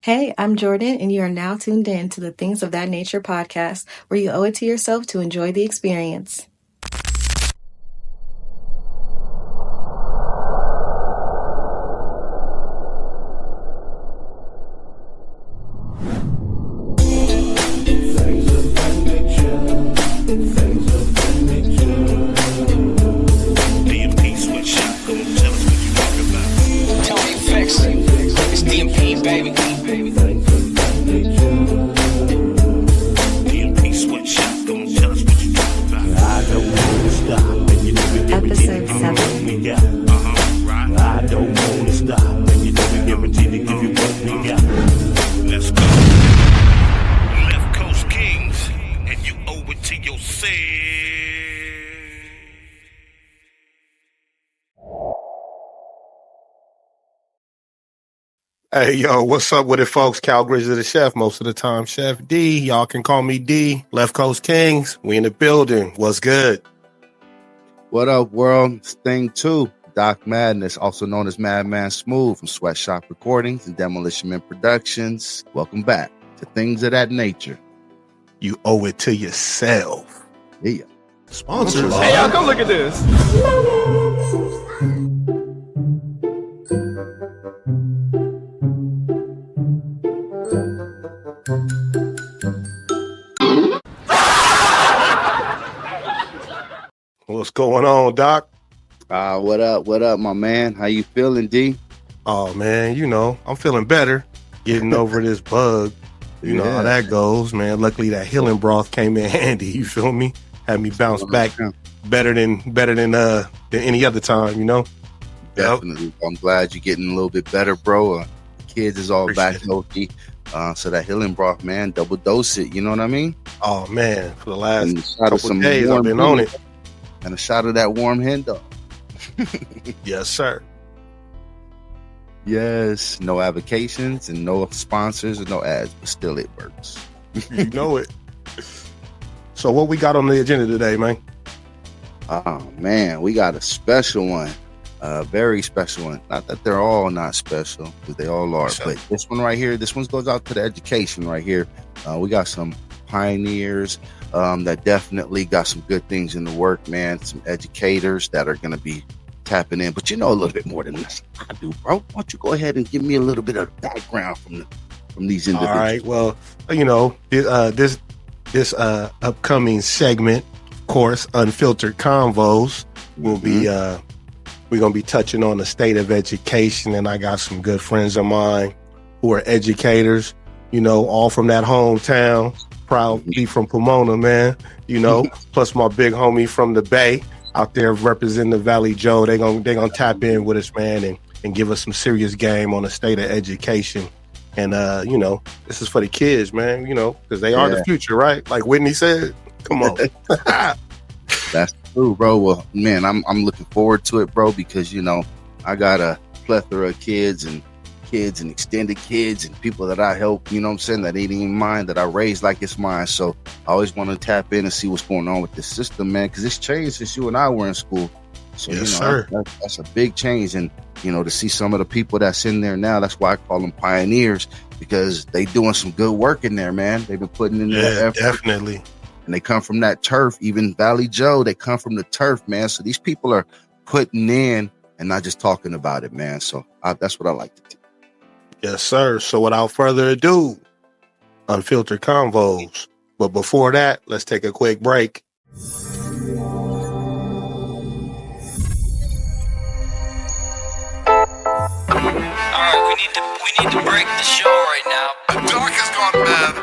Hey, I'm Jordan, and you are now tuned in to the Things of That Nature podcast, where you owe it to yourself to enjoy the experience. Hey, yo, what's up with it, folks? Cal Grizzly the Chef, most of the time Chef D. Y'all can call me D. Left Coast Kings, we in the building. What's good? What up, world? It's Thing 2, Doc Madnezz, also known as Madman Smooth from Sweatshop Recordings and Demolition Men Productions. Welcome back to Things of That Nature. You owe it to yourself. Yeah. Sponsors. Hey, y'all, come look at this. What's going on, Doc? What up, my man? How you feeling, D? Oh, man, I'm feeling better. Getting over this bug. You know how that goes, man. Luckily, that healing broth came in handy. You feel me? Had me bounce back better than any other time, Definitely. Yep. I'm glad you're getting a little bit better, bro. Kids is all back healthy. So that healing broth, man, double dose it. You know what I mean? Oh, man. For the last couple days, I've been on it. And a shot of that warm hen dog. Yes, sir. Yes. No avocations and no sponsors and no ads, but still it works. You know it. So what we got on the agenda today, man? Oh, man, we got a special one. A very special one. Not that they're all not special, because they all are. Sure. But this one right here, this one goes out to the education right here. We got some pioneers that definitely got some good things in the work, man. Some educators that are going to be tapping in. But you know a little bit more than this I do, bro. Why don't you go ahead and give me a little bit of background from these individuals? All right. Well, this upcoming segment, of course, Unfiltered Convos, will be we're going to be touching on the state of education. And I got some good friends of mine who are educators, all from that hometown. Proud to be from Pomona, man. Plus my big homie from the Bay out there representing the Valley Joe. They gonna tap in with us, man, and give us some serious game on the state of education. And this is for the kids, man. Because they are the future, right? Like Whitney said. Come on. That's true, bro. Well, man, I'm looking forward to it, bro, because I got a plethora of kids and extended kids and people that I help, that ain't even mine, that I raised like it's mine. So I always want to tap in and see what's going on with this system, man, because it's changed since you and I were in school. So, yes, sir. That's a big change. And, to see some of the people that's in there now, that's why I call them pioneers, because they doing some good work in there, man. They've been putting in their effort. Definitely. And they come from that turf, even Valley Joe, they come from the turf, man. So these people are putting in and not just talking about it, man. So that's what I like to do. Yes, sir. So without further ado, Unfiltered Convos. But before that, let's take a quick break. Alright, we need to break the show right now. Doc has gone mad.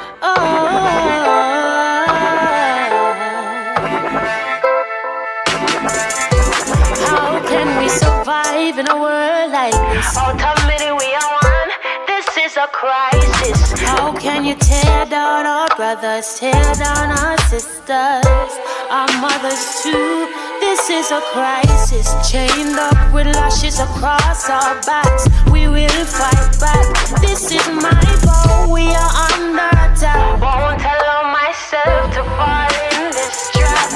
How can we survive in a world like this? Ultimately we are one. This is a crisis. How can you tear down our brothers, tear down our sisters, our mothers too? This is a crisis. Chained up with lashes across our backs, we will fight back. This is my bow, we are under attack. Won't allow myself to fall in this trap.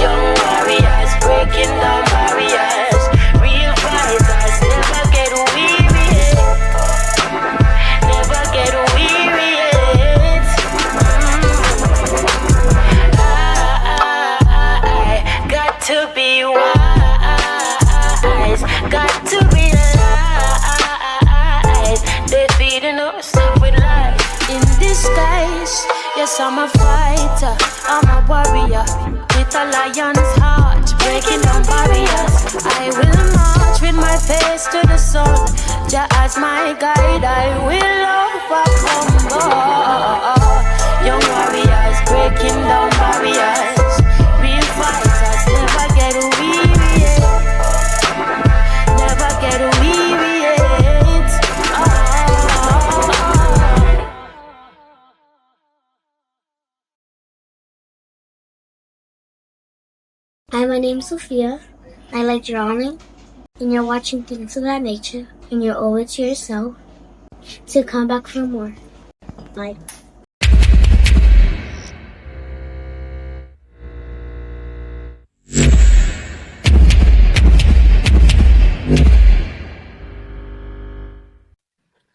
Young warriors breaking down barriers. Real fighters never get weary. leading us with light in disguise. Yes, I'm a fighter, I'm a warrior with a lion's heart, breaking down barriers. I will march with my face to the sun. Jah as my guide, I will overcome. Young warriors breaking down barriers. Real fighters never get weary. Never get weary. Hi, my name's Sophia. I like drawing, and you're watching Things of That Nature, and you owe it to yourself to come back for more. Bye.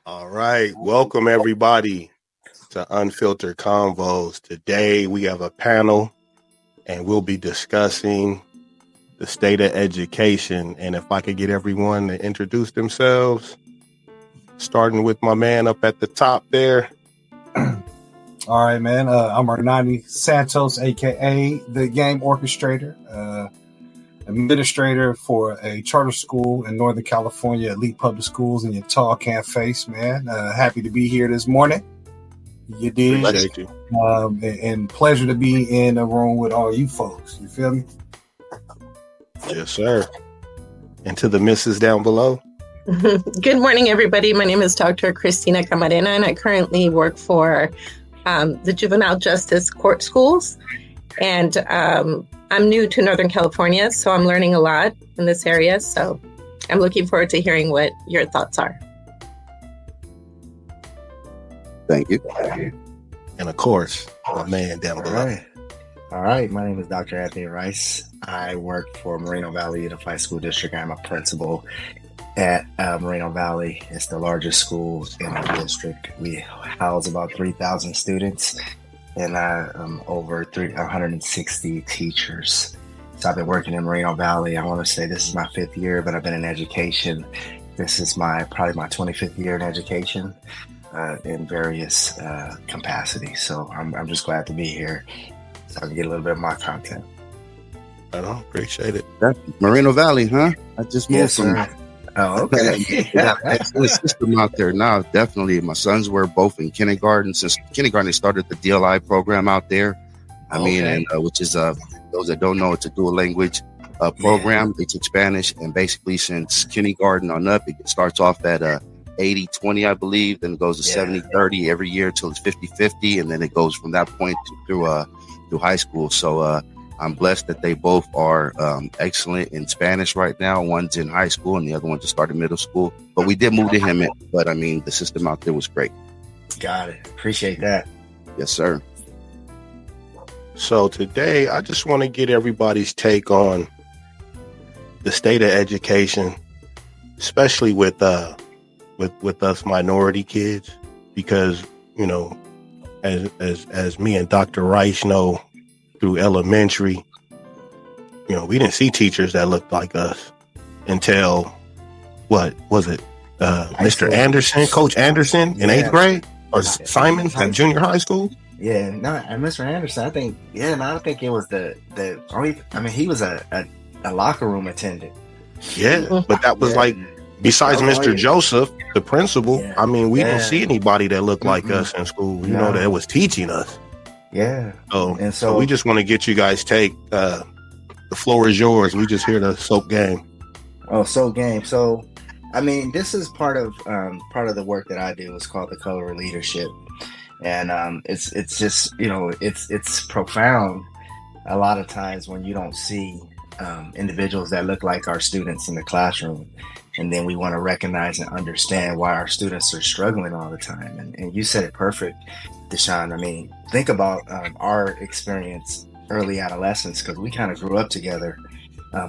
All right. Welcome, everybody, to Unfiltered Convos. Today, we have a panel, and we'll be discussing the state of education. And if I could get everyone to introduce themselves, starting with my man up at the top there. All right, man. I'm Ernani Santos, a.k.a. the game orchestrator, administrator for a charter school in Northern California, elite public schools in your tall can't face, man. Happy to be here this morning. You did. Appreciate you. And pleasure to be in a room with all you folks. You feel me? Yes, sir. And to the missus down below. Good morning, everybody. My name is Dr. Christina Camarena, and I currently work for the Juvenile Justice Court Schools. And I'm new to Northern California, so I'm learning a lot in this area. So I'm looking forward to hearing what your thoughts are. Thank you. And of course, my man down below. All right. My name is Dr. Anthony Rice. I work for Moreno Valley Unified School District. I'm a principal at Moreno Valley. It's the largest school in the district. We house about 3,000 students and over 160 teachers. So I've been working in Moreno Valley. I want to say this is my 5th year, but I've been in education. This is probably my 25th year in education in various capacities. So I'm just glad to be here so I can get a little bit of my content. I don't appreciate it. Moreno Valley, huh? I just moved from. Oh, okay. Excellent system out there now. Definitely. My sons were both in kindergarten. Since kindergarten, they started the DLI program out there. I mean, and which is those that don't know, it's a dual language program. They teach Spanish, and basically since kindergarten on up, it starts off at 80-20, I believe. Then it goes to 70-30 every year till it's 50-50, and then it goes from that point through high school. So I'm blessed that they both are excellent in Spanish right now. One's in high school and the other one just started middle school. But we did move to him. But I mean, the system out there was great. Got it. Appreciate that. Yes, sir. So today, I just want to get everybody's take on the state of education, especially with us minority kids, because you know, as me and Dr. Rice know, through elementary, you know, we didn't see teachers that looked like us until what was it? Mr. Anderson, Coach Anderson in 8th grade, or Simon at junior high school. Yeah, no, and Mr. Anderson, I think it was the only. I mean, he was a locker room attendant. Yeah, but that was like, besides Mr. Joseph, the principal. Yeah. I mean, we didn't see anybody that looked like us in school. You know, that was teaching us. Yeah. So we just want to get you guys take. The floor is yours. We just hear the soap game. Oh, soap game. So, I mean, this is part of the work that I do. It's called the Color of Leadership, and it's just, you know, it's profound. A lot of times when you don't see individuals that look like our students in the classroom, and then we want to recognize and understand why our students are struggling all the time. And you said it perfect, Deshaun. I mean, think about our experience early adolescence, because we kind of grew up together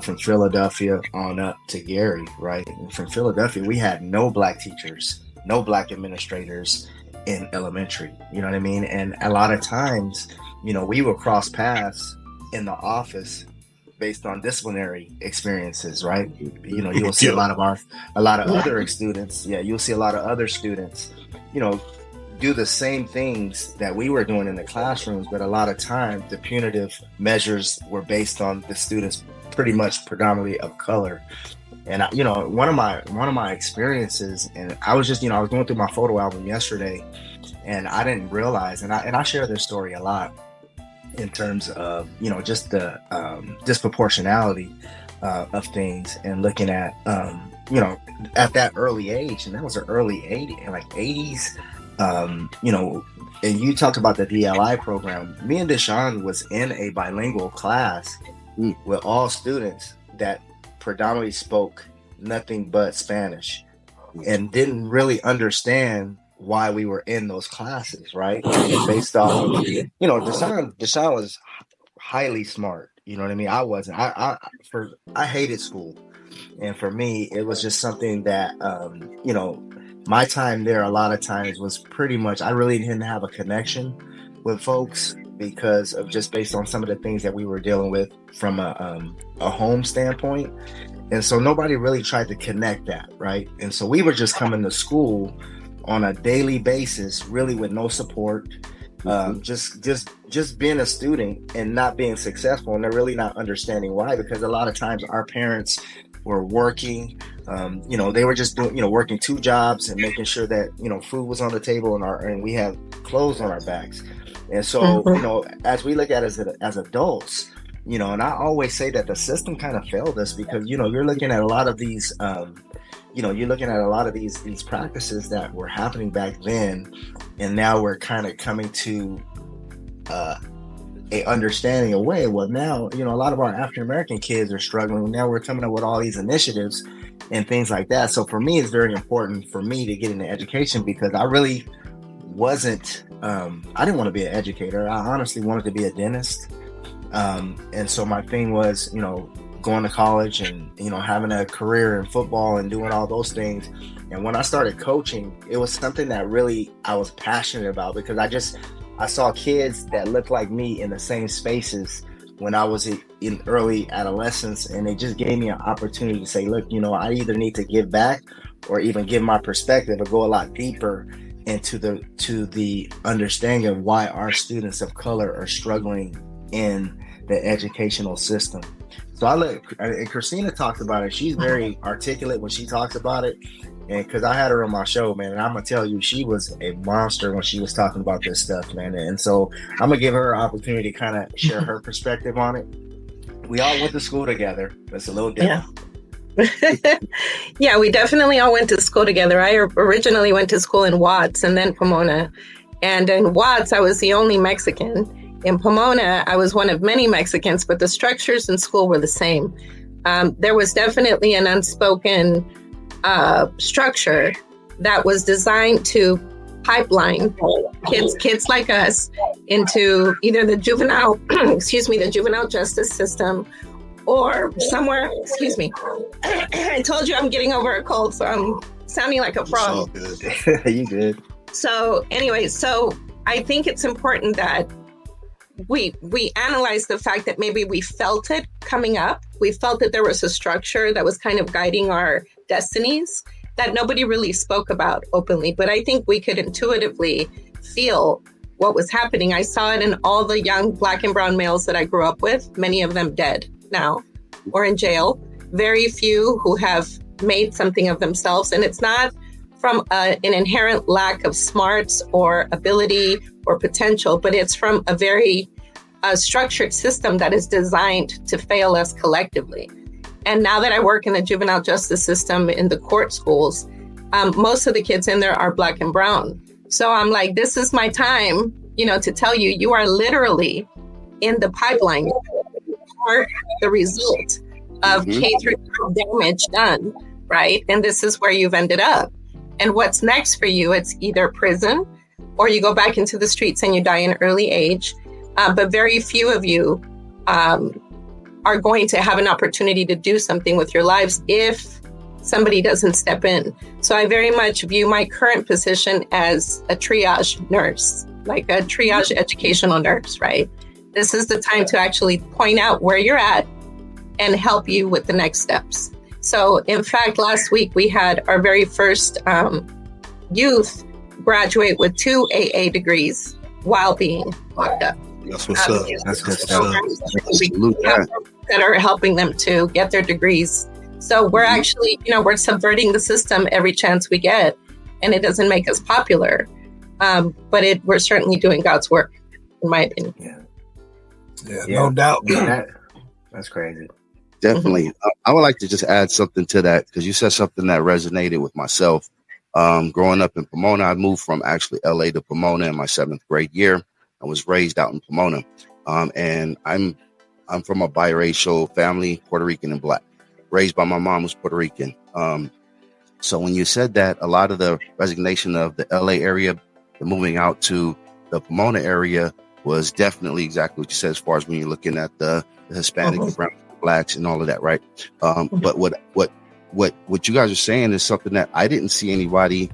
from Philadelphia on up to Gary, right? And from Philadelphia, we had no Black teachers, no Black administrators in elementary, you know what I mean? And a lot of times, you know, we would cross paths in the office based on disciplinary experiences, right? You know, you'll see a lot of other students. Yeah, you'll see a lot of other students do the same ththings that we were doing in the classrooms, but a lot of time the punitive measures were based on the students pretty much predominantly of color. And one of my experiences, and I was going through my photo album yesterday, and I didn't realize, and I share this story a lot in terms of just the disproportionality of things, and looking at at that early age, and that was an early 80s. And you talked about the DLI program. Me and Deshaun was in a bilingual class with all students that predominantly spoke nothing but Spanish, and didn't really understand why we were in those classes, right? Based off of, Deshaun was highly smart. You know what I mean? I wasn't. I hated school, and for me, it was just something that my time there a lot of times was pretty much, I really didn't have a connection with folks because of just based on some of the things that we were dealing with from a home standpoint. And so nobody really tried to connect that, right? And so we were just coming to school on a daily basis, really with no support, just being a student and not being successful, and they're really not understanding why, because a lot of times our parents were working, they were just doing, working 2 jobs and making sure that, food was on the table and we have clothes on our backs. And so, as we look at it as adults, and I always say that the system kind of failed us because, you're looking at a lot of these, these practices that were happening back then, and now we're kind of coming to a understanding away. Well, now, a lot of our African American kids are struggling. Now we're coming up with all these initiatives and things like that. So for me, it's very important for me to get into education because I really wasn't, I didn't want to be an educator. I honestly wanted to be a dentist. And so my thing was, going to college and, having a career in football and doing all those things. And when I started coaching, it was something that really I was passionate about because I saw kids that looked like me in the same spaces when I was in early adolescence, and they just gave me an opportunity to say, look, I either need to give back or even give my perspective or go a lot deeper into the understanding of why our students of color are struggling in the educational system. So and Christina talks about it. She's very articulate when she talks about it. And because I had her on my show, man, and I'm going to tell you, she was a monster when she was talking about this stuff, man. And so I'm going to give her an opportunity to kind of share her perspective on it. We all went to school together. It's a little different. Yeah. Yeah, we definitely all went to school together. I originally went to school in Watts and then Pomona. And in Watts, I was the only Mexican. In Pomona, I was one of many Mexicans, but the structures in school were the same. There was definitely an unspoken structure that was designed to pipeline kids like us into either the juvenile, the juvenile justice system, or somewhere, I told you I'm getting over a cold, so I'm sounding like a frog. You good. So anyway, I think it's important that we analyze the fact that maybe we felt it coming up. We felt that there was a structure that was kind of guiding our destinies that nobody really spoke about openly. But I think we could intuitively feel what was happening. I saw it in all the young Black and brown males that I grew up with, many of them dead now or in jail. Very few who have made something of themselves. And it's not from an inherent lack of smarts or ability or potential, but it's from a very structured system that is designed to fail us collectively. And now that I work in the juvenile justice system in the court schools, most of the kids in there are Black and brown. So I'm like, this is my time, to tell you, you are literally in the pipeline. You are the result of K through 12 damage done, right? And this is where you've ended up. And what's next for you? It's either prison or you go back into the streets and you die in early age. But very few of you are going to have an opportunity to do something with your lives if somebody doesn't step in. So I very much view my current position as a triage nurse, like a triage educational nurse, right? This is the time to actually point out where you're at and help you with the next steps. So in fact, last week we had our very first youth graduate with 2 AA degrees while being locked up. That's what's up. That's good stuff. That are helping them to get their degrees. So we're actually, we're subverting the system every chance we get, and it doesn't make us popular. But we're certainly doing God's work, in my opinion. Yeah, no doubt. That's crazy. Definitely. I would like to just add something to that, because you said something that resonated with myself. Growing up in Pomona, I moved from actually LA to Pomona in my 7th grade year. I was raised out in Pomona. And I'm from a biracial family, Puerto Rican and Black. Raised by my mom, who's Puerto Rican. So when you said that, a lot of the resignation of the LA area, the moving out to the Pomona area, was definitely exactly what you said, as far as when you're looking at the Hispanic, the brown, Blacks, and all of that, right? But what you guys are saying is something that I didn't see anybody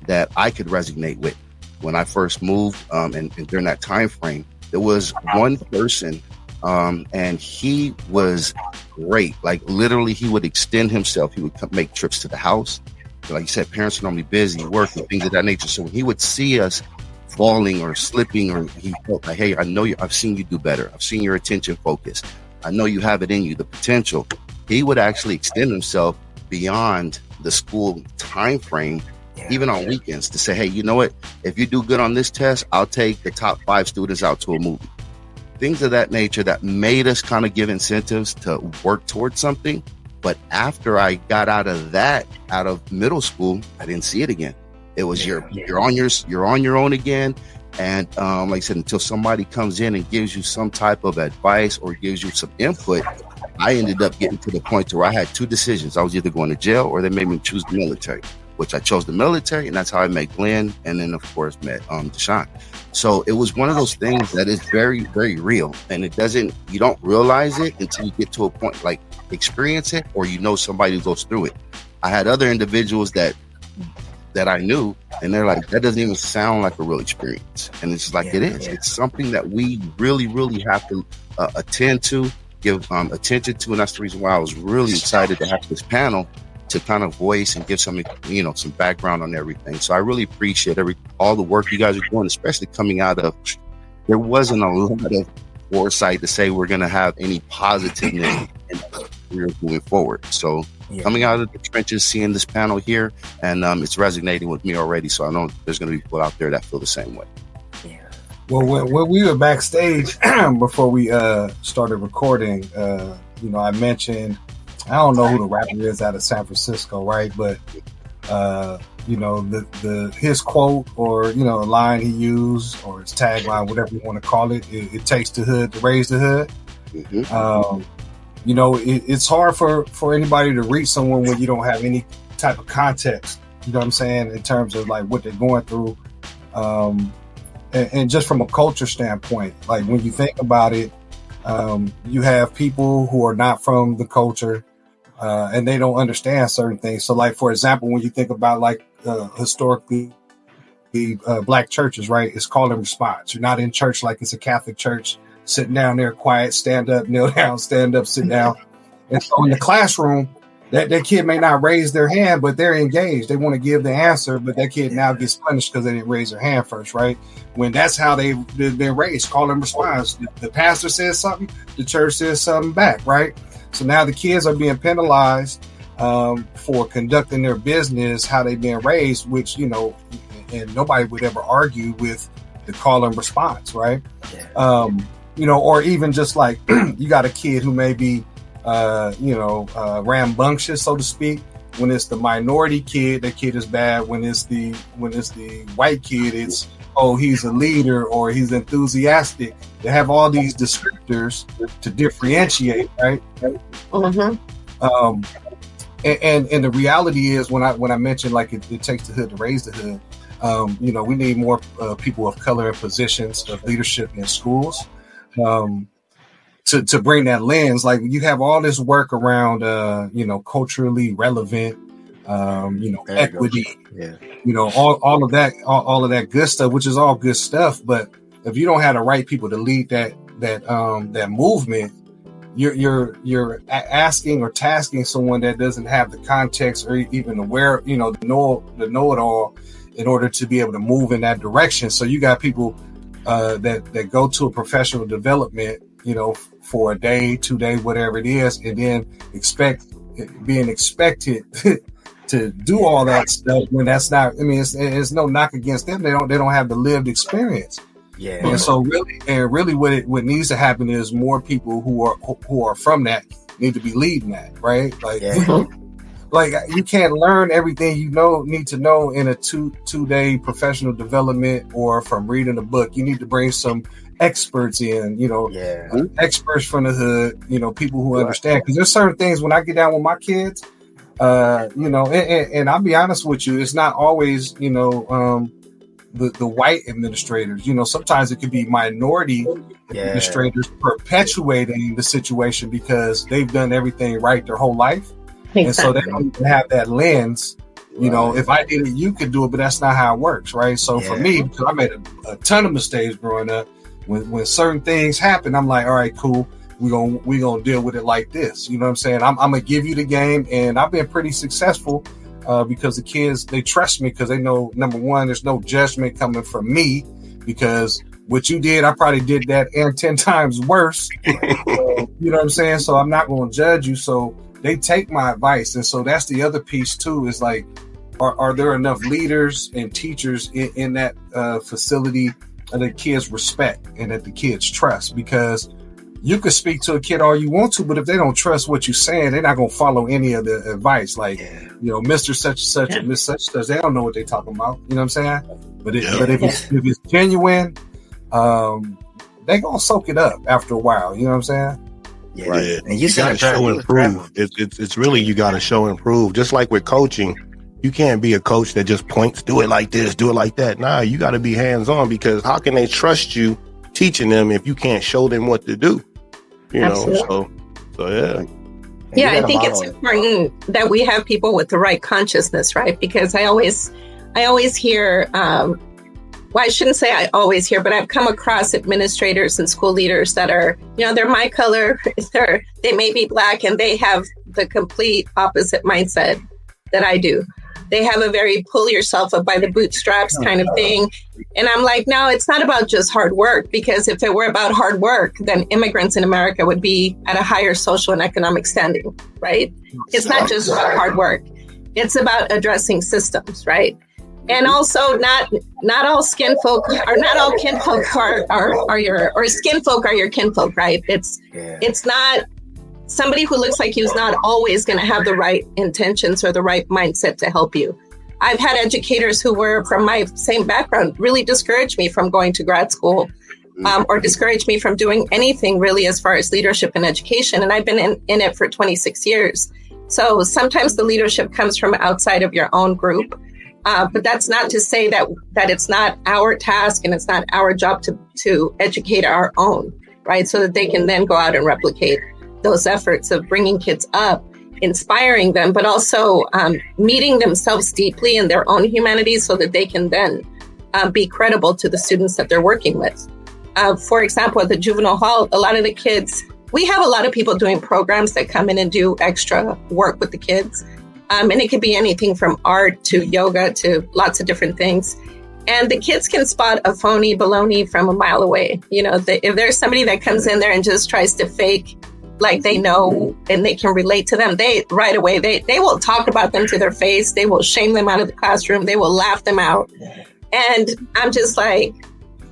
that I could resonate with when I first moved, and during that time frame. There was one person, and he was great. Like, literally, he would extend himself. He would make trips to the house. Like you said, parents are normally busy working, things of that nature. So when he would see us falling or slipping, or he felt like, hey, I know you, I've seen you do better. I've seen your attention focus. I know you have it in you, the potential. He would actually extend himself beyond the school time frame, even on weekends, to say, hey, you know what? If you do good on this test, I'll take the top 5 students out to a movie. Things of that nature that made us kind of give incentives to work towards something. But after I got out of middle school, I didn't see it again. It was you're on your own again. And like I said, until somebody comes in and gives you some type of advice or gives you some input, I ended up getting to the point to where I had 2 decisions. I was either going to jail, or they made me choose the military, which I chose the military, and that's how I met Glenn, and then of course met Deshaun. So it was one of those things that is very, very real, and you don't realize it until you get to a point, like experience it, or somebody who goes through it. I had other individuals that I knew, and they're like, that doesn't even sound like a real experience. And it's like, it is. It's something that we really, really have to attend to, give attention to. And that's the reason why I was really excited to have this panel to kind of voice and give some background on everything. So I really appreciate all the work you guys are doing, especially coming out of, there wasn't a lot of foresight to say we're going to have any positiveness in career moving forward. So coming out of the trenches, seeing this panel here, and it's resonating with me already. So I know there's going to be people out there that feel the same way. Well, when we were backstage before we started recording, I mentioned, I don't know who the rapper is out of San Francisco, right? But his quote, or a line he used, or his tagline, whatever you want to call it, it takes the hood to raise the hood. It's hard for anybody to reach someone when you don't have any type of context. You know what I'm saying? In terms of like what they're going through, and just from a culture standpoint, like when you think about it, you have people who are not from the culture, and they don't understand certain things. So, like for example, when you think about like historically, Black churches, right? It's call and response. You're not in church like it's a Catholic church, sitting down there quiet, stand up, kneel down, stand up, sit down. And so in the classroom, that kid may not raise their hand, but they're engaged. They want to give the answer, but that kid now gets punished because they didn't raise their hand first, right? When that's how they've been raised, call and response. The pastor says something, the church says something back, right? So now the kids are being penalized for conducting their business, how they've been raised, which, and nobody would ever argue with the call and response, right? Or even just like you got a kid who may be, rambunctious, so to speak. When it's the minority kid, that kid is bad. When it's the white kid, it's, oh, he's a leader or he's enthusiastic. They have all these descriptors to differentiate, right? And the reality is, when I mentioned like it takes the hood to raise the hood, we need more people of color in positions of leadership in schools. To bring that lens, like you have all this work around, culturally relevant, equity, all of that good stuff, which is all good stuff. But if you don't have the right people to lead that movement, you're asking or tasking someone that doesn't have the context or even aware, the know-it-all, in order to be able to move in that direction. So you got people that go to a professional development, you know, for a day, 2 days, whatever it is, and then being expected to do all that stuff when that's not. I mean, it's no knock against them. They don't have the lived experience. Yeah. And so really, what needs to happen is more people who are from that need to be leading that, right? Like, like you can't learn everything you need to know in a two-day professional development or from reading a book. You need to bring some experts in, you know, experts from the hood, you know, people who understand. Because there's certain things when I get down with my kids, you know, and I'll be honest with you, it's not always, you know, the white administrators. You know, sometimes it could be minority administrators perpetuating the situation because they've done everything right their whole life. Exactly. And so they don't even have that lens. You know, if I did it, you could do it, but that's not how it works, right? So for me, because I made a ton of mistakes growing up, when certain things happen, I'm like, all right, cool. We're gonna deal with it like this. You know what I'm saying? I'm gonna give you the game, and I've been pretty successful because the kids, they trust me because they know, number one, there's no judgment coming from me because what you did, I probably did that and 10 times worse. You know what I'm saying? So I'm not going to judge you. So they take my advice. And so that's the other piece too, is like, are there enough leaders and teachers in that facility that the kids respect and that the kids trust? Because you could speak to a kid all you want to, but if they don't trust what you're saying, they're not going to follow any of the advice. Like, you know, Mr. Such and Such and Miss Such and Such, they don't know what they're talking about. You know what I'm saying? But if it's genuine, they going to soak it up after a while. You know what I'm saying? Yeah. Right. And you got to show and prove. It's really, you got to show and prove. Just like with coaching, you can't be a coach that just points, do it like this, do it like that. Nah, you got to be hands-on, because how can they trust you teaching them if you can't show them what to do? You know, so yeah. Yeah, I think it's important that we have people with the right consciousness, right? Because I always hear, well, I shouldn't say I always hear, but I've come across administrators and school leaders that are, you know, they're my color, they may be Black, and they have the complete opposite mindset that I do. They have a very pull yourself up by the bootstraps kind of thing. And I'm like, no, it's not about just hard work, because if it were about hard work, then immigrants in America would be at a higher social and economic standing, right? It's not just about hard work. It's about addressing systems, right? And also not all skin folk or not all kinfolk are your, or skin folk are your kinfolk, right? It's not, somebody who looks like you is not always going to have the right intentions or the right mindset to help you. I've had educators who were from my same background really discourage me from going to grad school, or discourage me from doing anything really as far as leadership and education. And I've been in it for 26 years. So sometimes the leadership comes from outside of your own group. But that's not to say that it's not our task and it's not our job to educate our own, right? So that they can then go out and replicate those efforts of bringing kids up, inspiring them, but also meeting themselves deeply in their own humanity so that they can then be credible to the students that they're working with. For example, at the juvenile hall, a lot of the kids, we have a lot of people doing programs that come in and do extra work with the kids. And it could be anything from art to yoga to lots of different things. And the kids can spot a phony baloney from a mile away. You know, if there's somebody that comes in there and just tries to fake like they know and they can relate to them, they right away, they will talk about them to their face. They will shame them out of the classroom. They will laugh them out. And I'm just like,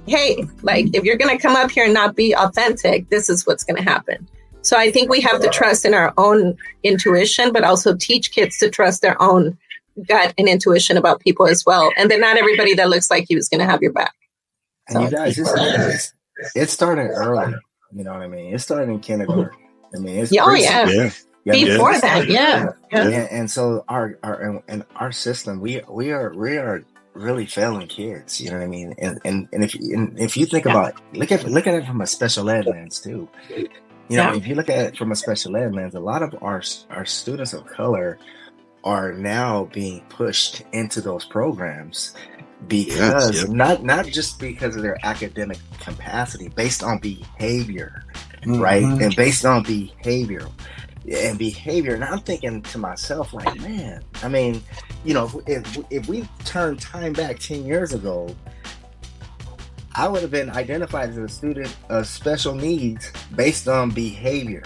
hey, like, if you're going to come up here and not be authentic, this is what's going to happen. So I think we have to trust in our own intuition, but also teach kids to trust their own gut and intuition about people as well. And then not everybody that looks like you is going to have your back. And you guys, it started early. You know what I mean? It started in kindergarten. I mean, it's before that, And so our system, we are really failing kids. You know what I mean? And if you think about look at it from a special ed lens too. You know, if you look at it from a special ed lens, a lot of our students of color are now being pushed into those programs because not just because of their academic capacity, based on behavior, right? And based on behavior. and behavior. And I'm thinking to myself, like, man, I mean, you know, if we turn time back 10 years ago, I would have been identified as a student of special needs based on behavior,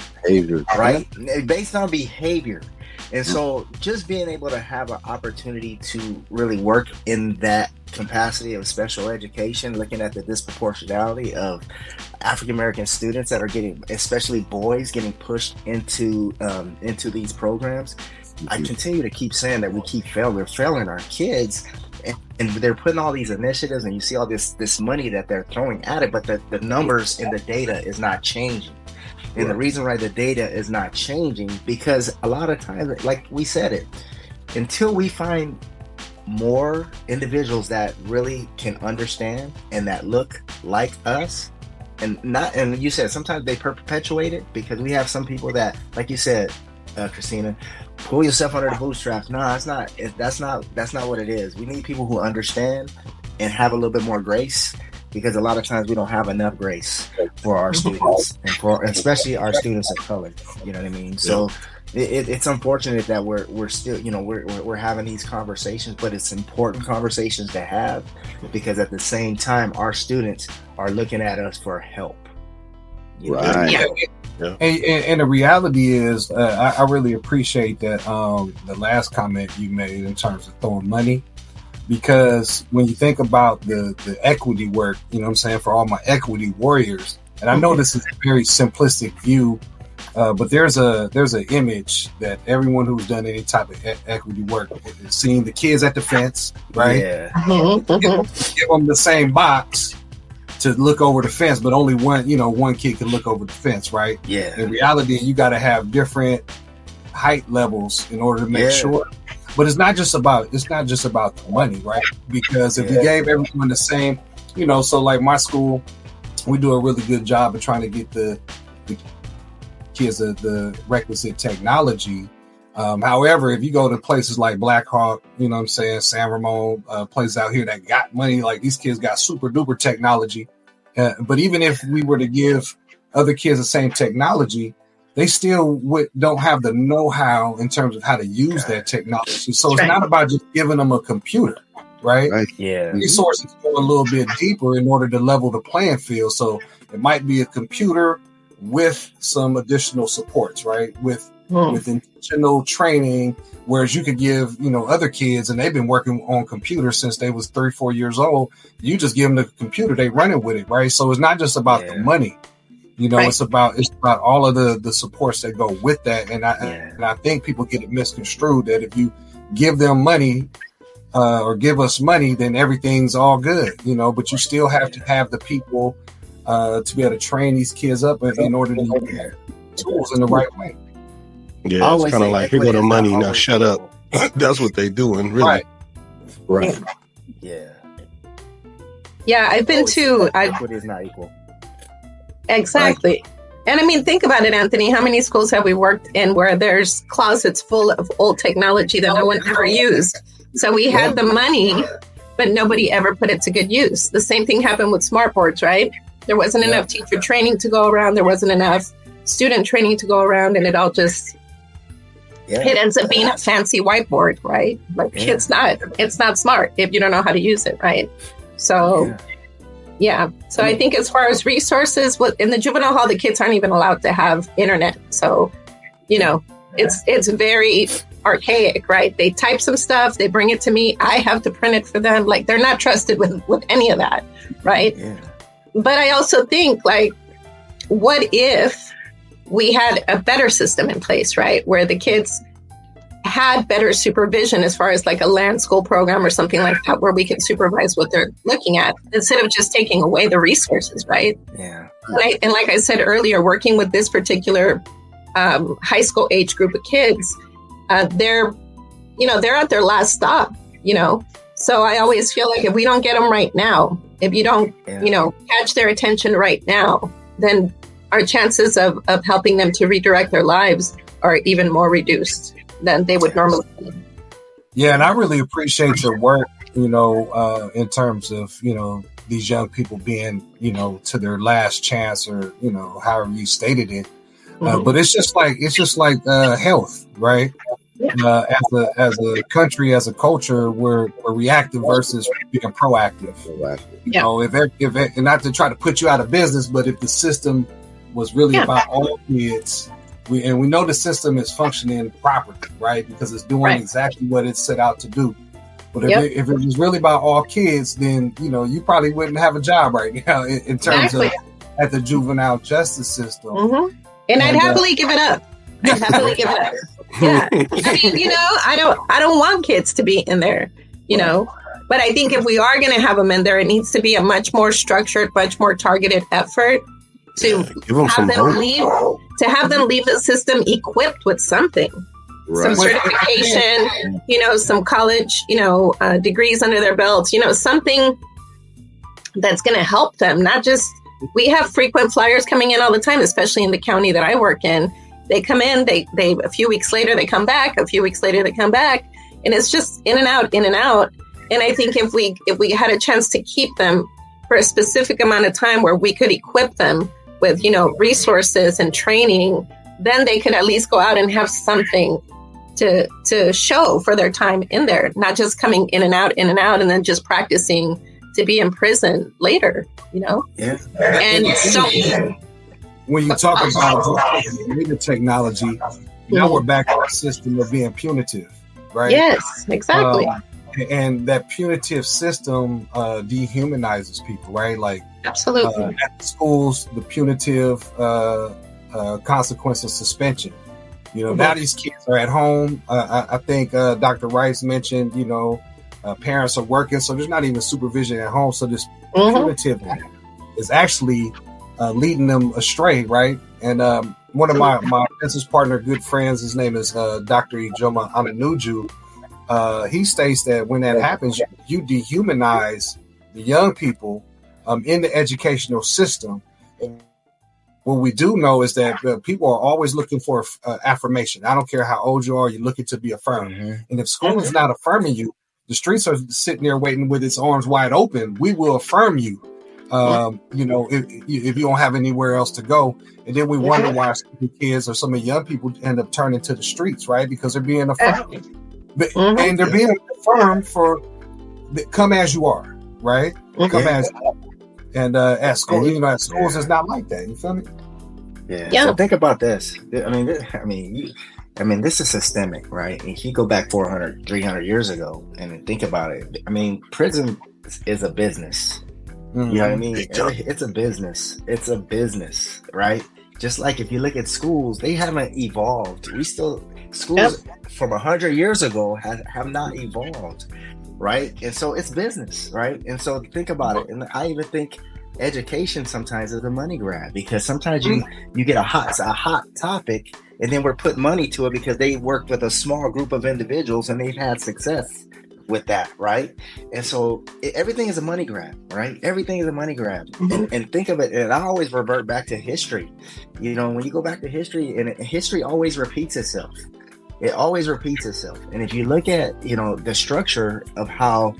right? Based on behavior. And so just being able to have an opportunity to really work in that capacity of special education, looking at the disproportionality of African-American students that are getting, especially boys, getting pushed into these programs. I continue to keep saying that we keep failing. We're failing our kids, and they're putting all these initiatives, and you see all this money that they're throwing at it, but the numbers in the data is not changing. And the reason why the data is not changing, because a lot of times, like we said it, until we find more individuals that really can understand and that look like us, and you said sometimes they perpetuate it, because we have some people that, like you said, Christina, pull yourself under the bootstraps. No, that's not what it is. We need people who understand and have a little bit more grace, because a lot of times we don't have enough grace for our students, and for especially our students of color. You know what I mean? So it's unfortunate that we're still, you know, we're having these conversations, but it's important conversations to have, because at the same time, our students are looking at us for help. Right. Yeah. And the reality is, I really appreciate that the last comment you made in terms of throwing money, because when you think about the equity work, you know what I'm saying, for all my equity warriors, and I know this is a very simplistic view, but there's an image that everyone who's done any type of equity work is seeing the kids at the fence, right? Yeah. Give them the same box to look over the fence, but only one kid can look over the fence, right? Yeah. In reality, you got to have different height levels in order to make sure. But it's not just about the money, right? Because if you gave everyone the same, you know, so like my school, we do a really good job of trying to get the kids the requisite technology. However, if you go to places like Black Hawk, you know what I'm saying, San Ramon, places out here that got money, like these kids got super duper technology. But even if we were to give other kids the same technology, they still don't have the know-how in terms of how to use that technology. So it's not about just giving them a computer, right? Yeah. Resources go a little bit deeper in order to level the playing field. So it might be a computer with some additional supports, right? With intentional training, whereas you could give, you know, other kids, and they've been working on computers since they was 3-4 years old. You just give them the computer, they running with it, right? So it's not just about the money. You know, it's about all of the supports that go with that. And I think people get it misconstrued that if you give them money or give us money, then everything's all good, you know, but you still have to have the people to be able to train these kids up in order to use tools in the right way. Yeah, it's kind of like, here go the money, now shut up. That's what they doing, really. Right. Yeah. Yeah, I've been to... Equity is not equal. Exactly. Right. And I mean, think about it, Anthony. How many schools have we worked in where there's closets full of old technology that no one ever used? So we had the money, but nobody ever put it to good use. The same thing happened with smart boards, right? There wasn't enough teacher training to go around. There wasn't enough student training to go around. And it all just, it ends up being a fancy whiteboard, right? Like it's not smart if you don't know how to use it, right? So... Yeah. So I think as far as resources, in the juvenile hall, the kids aren't even allowed to have internet. So, you know, it's very archaic, right? They type some stuff, they bring it to me. I have to print it for them. Like they're not trusted with any of that. Right. Yeah. But I also think, like, what if we had a better system in place, right? Where the kids had better supervision as far as like a land school program or something like that, where we can supervise what they're looking at instead of just taking away the resources, right? Yeah. And like I said earlier, working with this particular high school age group of kids, they're at their last stop, you know? So I always feel like if we don't get them right now, if you don't, catch their attention right now, then our chances of helping them to redirect their lives are even more reduced than they would normally be. Yeah, and I really appreciate your work, in terms of, these young people being, to their last chance, or, however you stated it. But it's just like health, right? As a country, as a culture, we're reactive versus being proactive. You know, if and not to try to put you out of business, but if the system was really about all kids, we know the system is functioning properly, right? Because it's doing exactly what it's set out to do. But if it was really about all kids, then you probably wouldn't have a job right now in terms of at the juvenile justice system. And I'd happily give it up. I'd happily give it up. Yeah. I mean, I don't want kids to be in there, but I think if we are going to have them in there, it needs to be a much more structured, much more targeted effort to have them leave the system equipped with something, some certification, some college, degrees under their belts, something that's going to help them, not just. We have frequent flyers coming in all the time, especially in the county that I work in. They come in, they a few weeks later, they come back, a few weeks later, they come back. And it's just in and out, in and out. And I think if we had a chance to keep them for a specific amount of time where we could equip them with, resources and training, then they could at least go out and have something to show for their time in there, not just coming in and out, and then just practicing to be in prison later, Yeah. And so when you talk about the technology, now we're back to a system of being punitive, right? Yes, exactly. And that punitive system dehumanizes people, right? Like absolutely. At the schools, the punitive consequence of suspension. Now these kids are at home. I think Dr. Rice mentioned, parents are working, so there's not even supervision at home. So this punitive is actually leading them astray, right? And one of my business partner, good friends, his name is Dr. Ijoma Ananuju. He states that when that happens, you dehumanize the young people in the educational system. And what we do know is that people are always looking for affirmation. I don't care how old you are, you're looking to be affirmed. And if school is not affirming you, the streets are sitting there waiting with its arms wide open. We will affirm you, if you don't have anywhere else to go. And then we wonder why some kids or some of the young people end up turning to the streets, right? Because they're being affirmed. And they're being affirmed for come as you are, right? Come as you are. And at school, at schools, it's not like that. You feel me? Yeah. So think about this. I mean, this is systemic, right? And if you go back 400, 300 years ago and think about it, prison is a business. You know what I mean? It's a business. It's a business, right? Just like if you look at schools, they haven't evolved. Schools from 100 years ago have not evolved, right? And so it's business, right? And so think about it. And I even think education sometimes is a money grab, because sometimes you get a hot topic, and then we're putting money to it because they worked with a small group of individuals and they've had success with that, right? And so everything is a money grab, right? Everything is a money grab. And think of it, and I always revert back to history. When you go back to history, and history always repeats itself. It always repeats itself. And if you look at, the structure of how,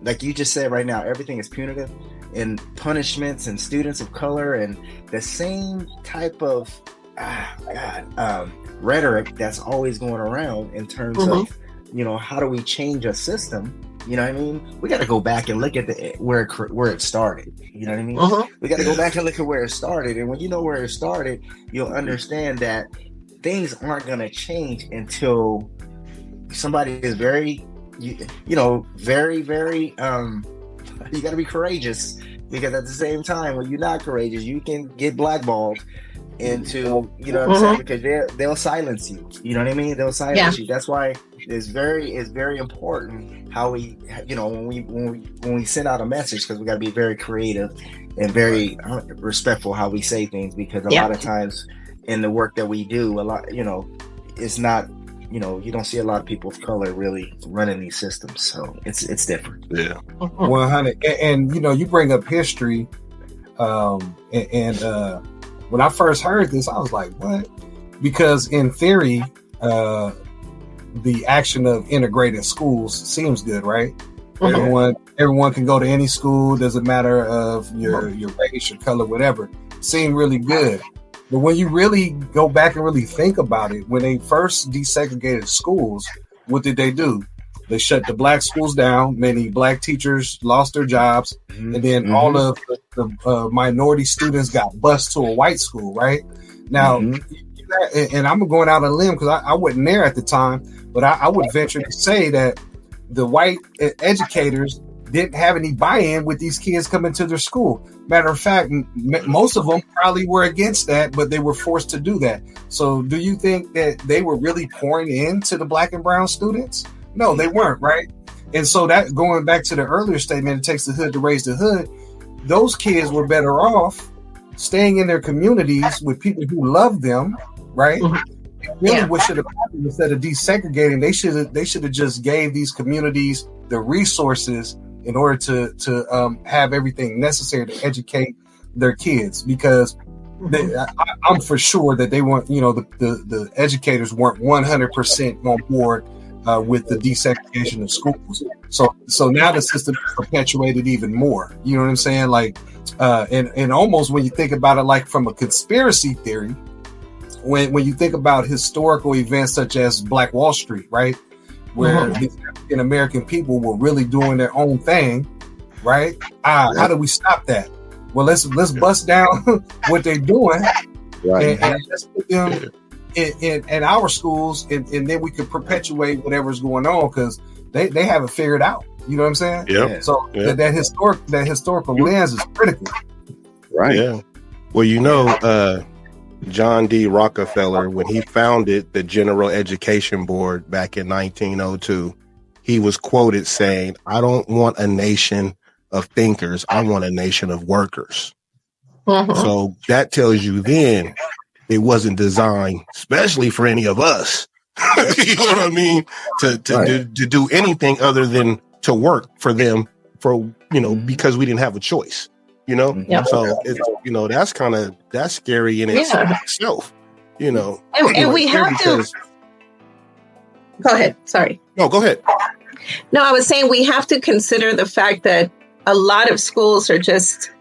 like you just said right now, everything is punitive and punishments and students of color and the same type of rhetoric that's always going around in terms of, how do we change a system? You know what I mean? We got to go back and look at where it started. You know what I mean? We got to go back and look at where it started. And when you know where it started, you'll understand that things aren't going to change until somebody is very, very, very, you got to be courageous, because at the same time, when you're not courageous, you can get blackballed into, what I'm saying? Because they'll silence you. You know what I mean? They'll silence you. That's why it's very important how we, when we send out a message, because we got to be very creative and very respectful how we say things, because a lot of times in the work that we do, a lot, it's not, you don't see a lot of people of color really running these systems. So it's different. Yeah. 100. And you bring up history. When I first heard this, I was like, what? Because in theory, the action of integrated schools seems good, right? Everyone can go to any school. Doesn't matter of your race, your color, whatever. Seemed really good. But when you really go back and really think about it, when they first desegregated schools, what did they do? They shut the black schools down. Many black teachers lost their jobs. And then all of the minority students got bused to a white school, right? Now, and I'm going out on a limb because I wasn't there at the time, but I would venture to say that the white educators didn't have any buy-in with these kids coming to their school. Matter of fact, most of them probably were against that, but they were forced to do that. So do you think that they were really pouring into the black and brown students? No, they weren't, right? And so that, going back to the earlier statement, it takes the hood to raise the hood. Those kids were better off staying in their communities with people who love them, right? Really, what should have happened, instead of desegregating, they should have just gave these communities the resources in order to have everything necessary to educate their kids, because I'm for sure that they weren't, the educators weren't 100% on board with the desegregation of schools. So now the system is perpetuated even more. You know what I'm saying? Like, and almost when you think about it, like from a conspiracy theory, when you think about historical events such as Black Wall Street, right? Where these African American people were really doing their own thing, right? How do we stop that? Well, let's bust down what they're doing, and let's put them in our schools, and then we could perpetuate whatever's going on, because they have it figured out. You know what I'm saying? Yeah. So that historical lens is critical. Right. Yeah. Well, John D. Rockefeller, when he founded the General Education Board back in 1902, he was quoted saying, "I don't want a nation of thinkers. I want a nation of workers." So that tells you then it wasn't designed, especially for any of us. You know what I mean? To do anything other than to work for them, because we didn't have a choice. So it's, that's scary in itself. And we have to. Go ahead. Sorry. No, go ahead. No, I was saying we have to consider the fact that a lot of schools are just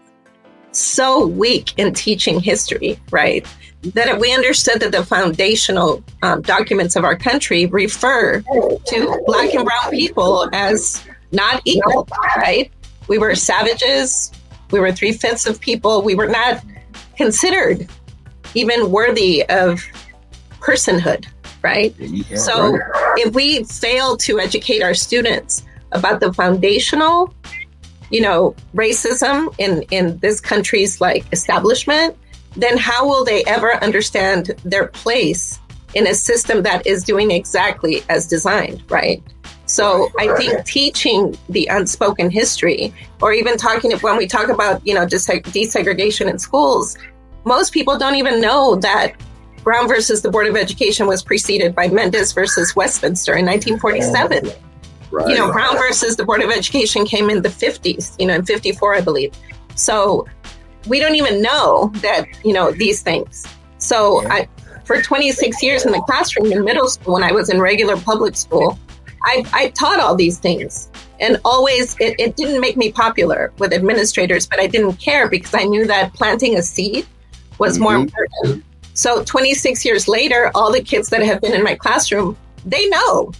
so weak in teaching history, right? That if we understood that the foundational documents of our country refer to Black and brown people as not equal, right? We were savages. We were 3/5 of people. We were not considered even worthy of personhood, right? So if we fail to educate our students about the foundational, racism in this country's establishment, then how will they ever understand their place in a system that is doing exactly as designed, right? So I think teaching the unspoken history, or even when we talk about, desegregation in schools, most people don't even know that Brown versus the Board of Education was preceded by Madnezz versus Westminster in 1947. Right. Brown versus the Board of Education came in the 50s, in 54, I believe. So we don't even know that, these things. So for 26 years in the classroom in middle school, when I was in regular public school, I taught all these things, and always it didn't make me popular with administrators, but I didn't care because I knew that planting a seed was more important. So 26 years later, all the kids that have been in my classroom, they know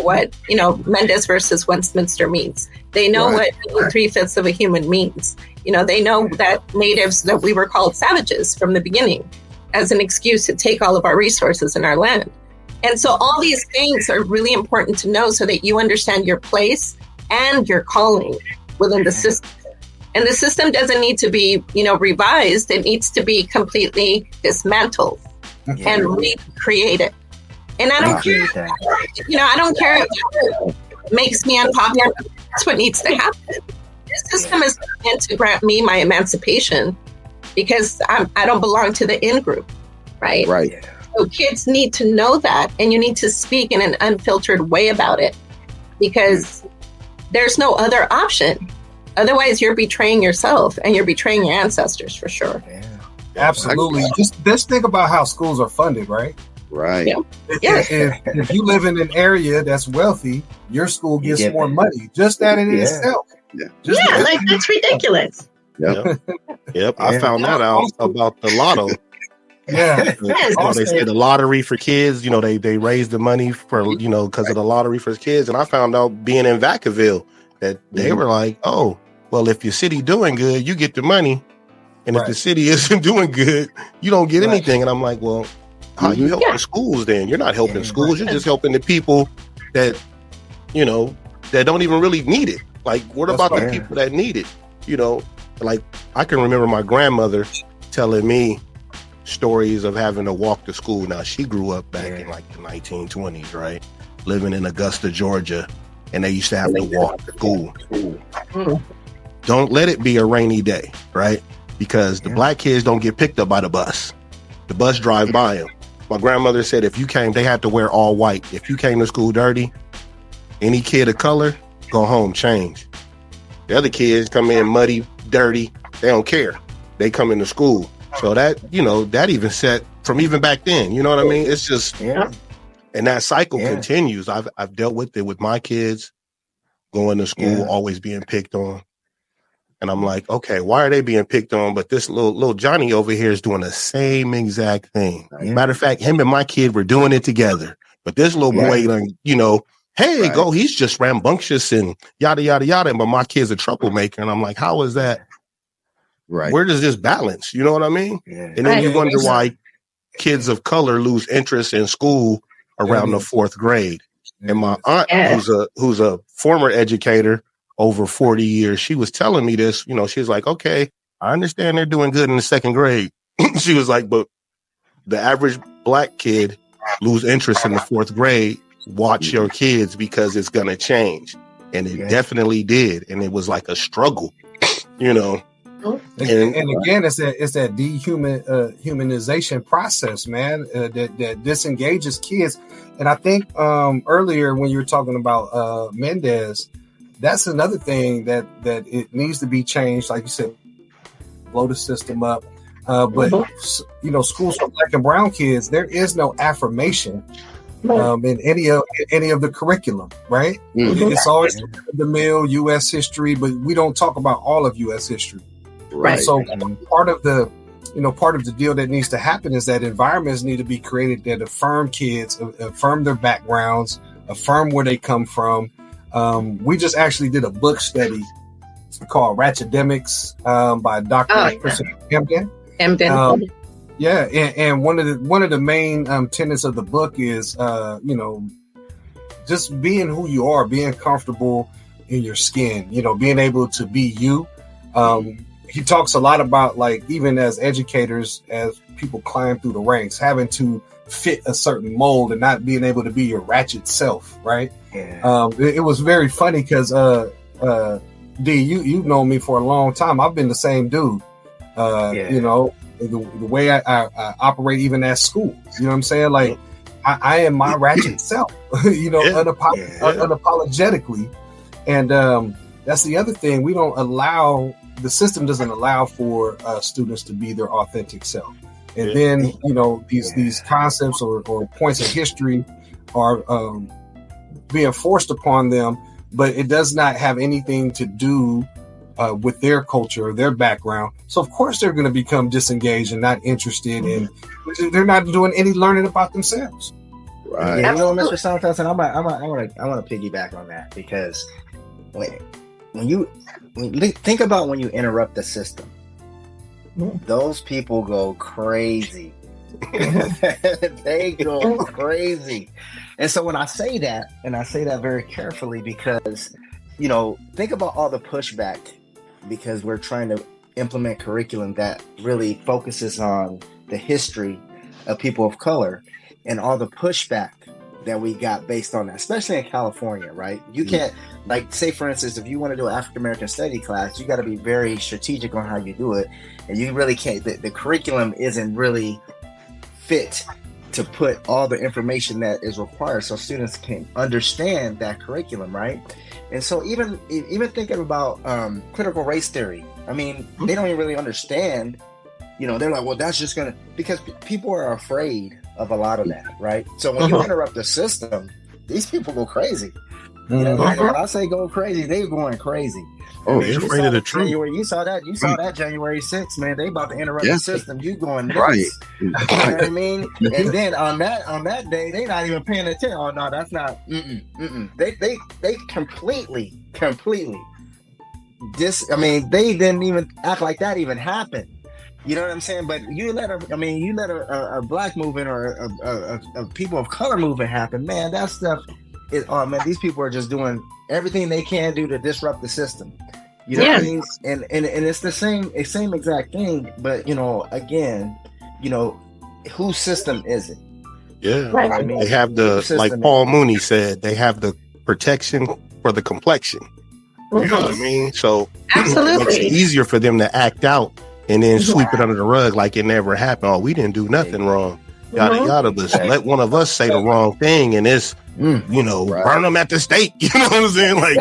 what, Madnezz versus Westminster means. They know what 3/5 of a human means. They know that natives, that we were called savages from the beginning as an excuse to take all of our resources in our land. And so all these things are really important to know so that you understand your place and your calling within the system. And the system doesn't need to be, revised. It needs to be completely dismantled and recreated. And I don't care, I don't care if it makes me unpopular. That's what needs to happen. This system is meant to grant me my emancipation because I don't belong to the in group, right? Right. So kids need to know that, and you need to speak in an unfiltered way about it, because there's no other option. Otherwise, you're betraying yourself and you're betraying your ancestors for sure. Yeah. Absolutely. Just think about how schools are funded, right? Right. Yeah. If you live in an area that's wealthy, your school gets more money. Just that in itself. That's ridiculous. Yep. I found that out about the lotto. Yeah. They say the lottery for kids, they raise the money for, because of the lottery for kids. And I found out being in Vacaville that they were like, oh, well, if your city doing good, you get the money. And if the city isn't doing good, you don't get anything. And I'm like, well, how you helping schools then? You're not helping schools. You're just helping the people that, that don't even really need it. Like, what about the people that need it? Like, I can remember my grandmother telling me stories of having to walk to school. Now, she grew up back in like the 1920s, right? Living in Augusta, Georgia, and they used to have to walk to school. Don't let it be a rainy day, right? Because the black kids don't get picked up by the bus. The bus drive by them. My grandmother said if you came, they had to wear all white. If you came to school dirty, any kid of color, go home, change. The other kids come in muddy, dirty, they don't care. They come into school. So that, that even set from even back then, you know what I mean? It's just, and that cycle continues. I've dealt with it with my kids going to school, always being picked on. And I'm like, okay, why are they being picked on? But this little Johnny over here is doing the same exact thing. Matter of fact, him and my kid were doing it together. But this little boy, hey, go, he's just rambunctious and yada, yada, yada. But my kid's a troublemaker. And I'm like, how is that? Right. Where does this balance? You know what I mean? Yeah. And then you wonder why kids of color lose interest in school around the 4th grade. And my aunt, who's a former educator over 40 years, she was telling me this, she was like, okay, I understand they're doing good in the 2nd grade. She was like, but the average black kid lose interest in the 4th grade. Watch your kids because it's going to change. And it definitely did. And it was like a struggle, And again, it's that dehumanization process, man, that disengages kids. And I think earlier when you were talking about Madnezz, that's another thing that it needs to be changed. Like you said, blow the system up. But schools for black and brown kids, there is no affirmation in any of the curriculum, right? It's always the mill U.S. history, but we don't talk about all of U.S. history. Right. So part of the deal that needs to happen is that environments need to be created that affirm kids, affirm their backgrounds, affirm where they come from. We just actually did a book study called Ratchetdemics by Dr. Madnezz. And one of the main tenets of the book is just being who you are, being comfortable in your skin, being able to be you. He talks a lot about, like, even as educators, as people climb through the ranks, having to fit a certain mold and not being able to be your ratchet self, right? It was very funny because D, you've known me for a long time. I've been the same dude. The way I operate even at school, you know what I'm saying? Like, I am my ratchet self, unapologetically. And that's the other thing. The system doesn't allow for students to be their authentic self. And then, these concepts or points of history are being forced upon them, but it does not have anything to do with their culture or their background. So of course they're going to become disengaged and not interested in, they're not doing any learning about themselves. Right. Yeah, Mr. Santos, and I want to piggyback on that, because when you think about when you interrupt the system, those people go crazy. They go crazy. And so when I say that, and I say that very carefully, because, think about all the pushback, because we're trying to implement curriculum that really focuses on the history of people of color, and all the pushback that we got based on that, especially in California, right? You can't, like, say for instance, if you want to do an African American study class, you got to be very strategic on how you do it, and you really can't. The curriculum isn't really fit to put all the information that is required so students can understand that curriculum, right? And so even thinking about critical race theory, I mean, they don't even really understand. They're like, well, that's just gonna, because people are afraid of a lot of that, right? So when you interrupt the system, these people go crazy. When I say go crazy, they going crazy. Oh, They're afraid of the truth. You saw that January 6th, man. They about to interrupt the system. You going nuts. Right. You know what I mean? And then on that day, they not even paying attention. Oh no, that's not. They completely. They didn't even act like that even happened. You know what I'm saying? But you let a black movement or a people of color movement happen, man. That stuff is, oh man, these people are just doing everything they can do to disrupt the system. You know what I mean? And it's the same exact thing. But again, whose system is it? Yeah, Right. I mean, they have like Paul Mooney said, they have the protection for the complexion. You know what I mean? So Absolutely. it makes it easier for them to act out and then sweep it under the rug like it never happened. Oh, we didn't do nothing wrong. Yada yada. Let one of us say the wrong thing and it's burn them at the stake. You know what I'm saying? Like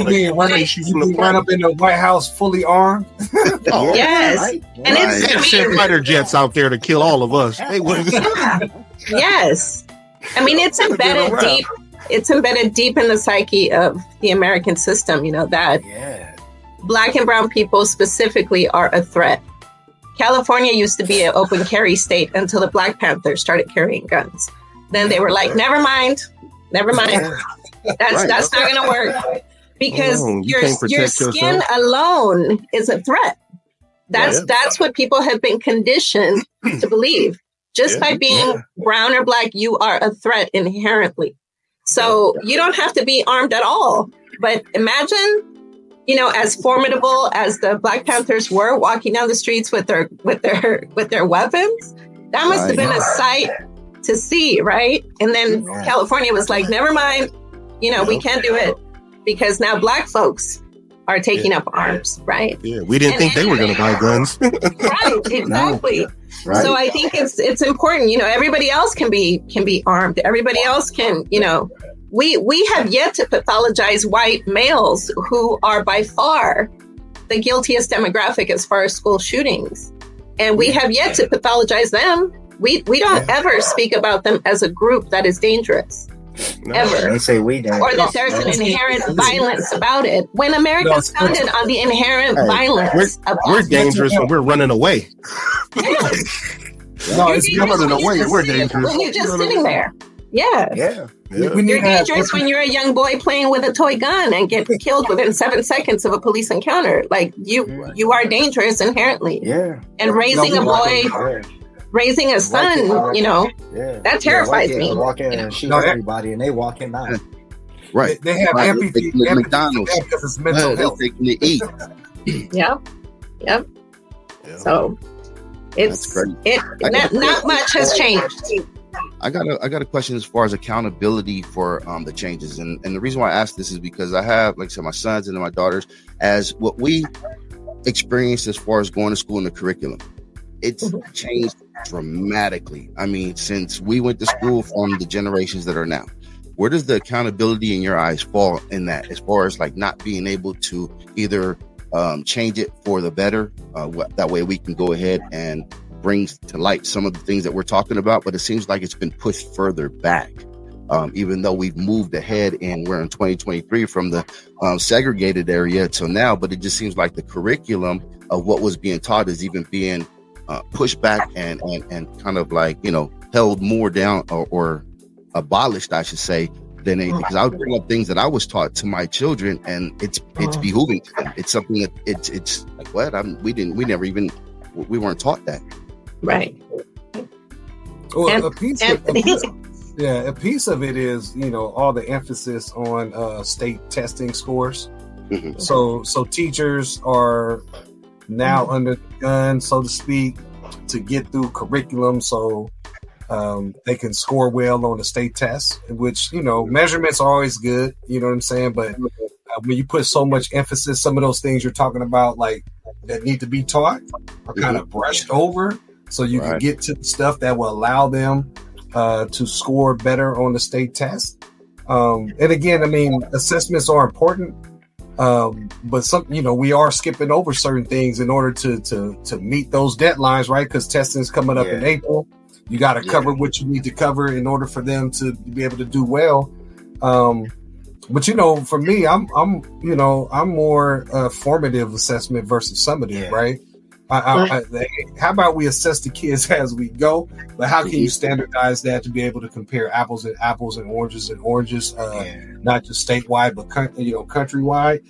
they want to shoot from the run up in the White House fully armed. Yes. Right. And They have sent fighter jets out there to kill all of us. They wouldn't. Yes. I mean, it's embedded deep. It's embedded deep in the psyche of the American system, that Black and brown people specifically are a threat. California used to be an open carry state until the Black Panthers started carrying guns. Then they were like, never mind. That's not going to work because your skin alone is a threat. That's what people have been conditioned to believe. Just by being brown or Black, you are a threat inherently. So you don't have to be armed at all. But imagine, as formidable as the Black Panthers were walking down the streets with their weapons, that must have been a sight to see, right? And then California was like, never mind, we can't do it because now Black folks are taking up arms, right? Yeah, we didn't think they were going to buy guns. Right, exactly. Right. So I think it's important, everybody else can be armed. Everybody else can, we have yet to pathologize white males who are by far the guiltiest demographic as far as school shootings. And we have yet to pathologize them. We don't ever speak about them as a group that is dangerous. Ever. They say we don't. Or that there's an inherent violence about it. When America's founded on the inherent violence of we're dangerous when we're running away. You're running away. We're dangerous. When you're just sitting there. Yeah. You're dangerous when you're a young boy playing with a toy gun and get killed within 7 seconds of a police encounter. Like you are dangerous inherently. Yeah. And raising a boy, raising a son, that terrifies me. Walk in and shoot everybody, and they walk in out. Right. They have empathy. McDonald's because it's mental health. They can eat. Yep. So not much has changed. I got a question as far as accountability for the changes, and the reason why I ask this is because I have, like I said, my sons and my daughters, as what we experienced as far as going to school in the curriculum. It's changed dramatically. I mean, since we went to school from the generations that are now, where does the accountability in your eyes fall in that, as far as like not being able to either change it for the better? That way we can go ahead and bring to light some of the things that we're talking about, but it seems like it's been pushed further back. Even though we've moved ahead and we're in 2023 from the segregated area till now, but it just seems like the curriculum of what was being taught is even being pushed back and kind of like, held more down or abolished, I should say, than anything. Because I would bring up things that I was taught to my children, and it's behooving to them. It's something that it's like, what? We weren't taught that. Right. Well, a piece of it is, all the emphasis on state testing scores. Mm-hmm. So teachers are now under the gun, so to speak, to get through curriculum so they can score well on the state tests, which, measurements are always good, you know what I'm saying? But when you put so much emphasis, some of those things you're talking about, like that need to be taught, are kind of brushed over so you can get to the stuff that will allow them to score better on the state test. And again, I mean, assessments are important. But we are skipping over certain things in order to meet those deadlines, right? Because testing is coming up in April. You got to cover what you need to cover in order for them to be able to do well. But for me, I'm more formative assessment versus summative, right? How about we assess the kids as we go, but how can you standardize that to be able to compare apples and oranges, not just statewide but countrywide?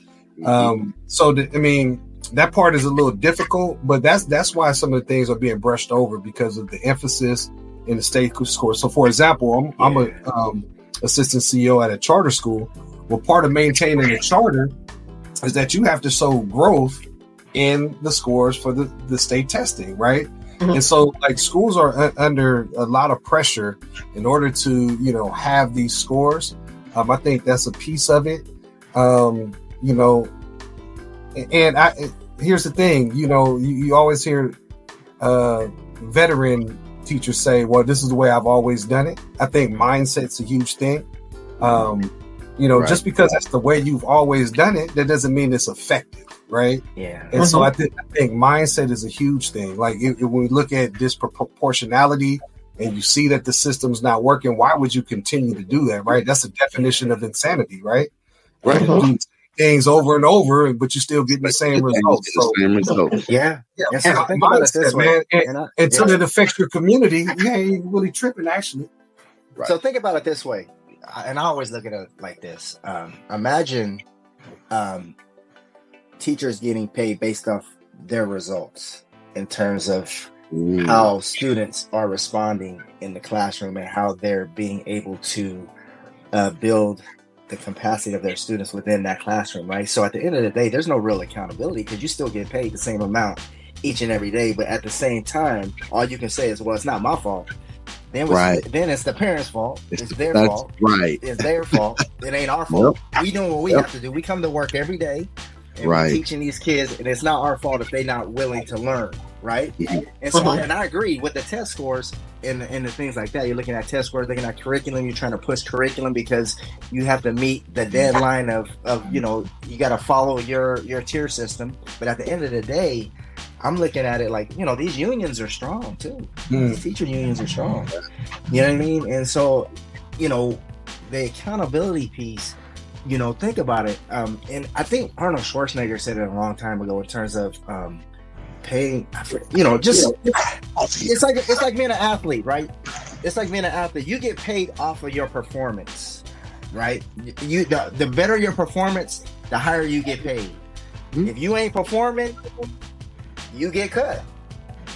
That part is a little difficult, but that's why some of the things are being brushed over because of the emphasis in the state score. So, for example, I'm a assistant CEO at a charter school. Well, part of maintaining a charter is that you have to show growth in the scores for the state testing, right? Mm-hmm. And so, like, schools are under a lot of pressure in order to, have these scores. I think that's a piece of it. Here's the thing, you always hear veteran teachers say, well, this is the way I've always done it. I think mindset's a huge thing. Right. Just because that's the way you've always done it, that doesn't mean it's effective, right? Yeah. And so I think mindset is a huge thing. Like when we look at disproportionality and you see that the system's not working, why would you continue to do that, right? That's a definition of insanity, right? Right. Do things over and over, but you still get the same results. Yeah. That's mindset, man. Until it affects your community, you ain't really tripping, actually. Right. So think about it this way. And I always look at it like this. Imagine teachers getting paid based off their results in terms of how students are responding in the classroom and how they're being able to build the capacity of their students within that classroom, right? So at the end of the day, there's no real accountability because you still get paid the same amount each and every day. But at the same time, all you can say is, well, it's not my fault. Then it's the parents' fault. It's their fault. Right. It's their fault. It ain't our fault. We doing what we have to do. We come to work every day and we're teaching these kids, and it's not our fault if they're not willing to learn, right? And so, and I agree with the test scores and the things like that. You're looking at test scores, looking at curriculum. You're trying to push curriculum because you have to meet the deadline of you got to follow your tier system. But at the end of the day, I'm looking at it like, these unions are strong too. These teacher unions are strong. You know what I mean? And so, the accountability piece, think about it. And I think Arnold Schwarzenegger said it a long time ago in terms of paying, it's like being an athlete, right? It's like being an athlete. You get paid off of your performance, right? The better your performance, the higher you get paid. If you ain't performing, you get cut,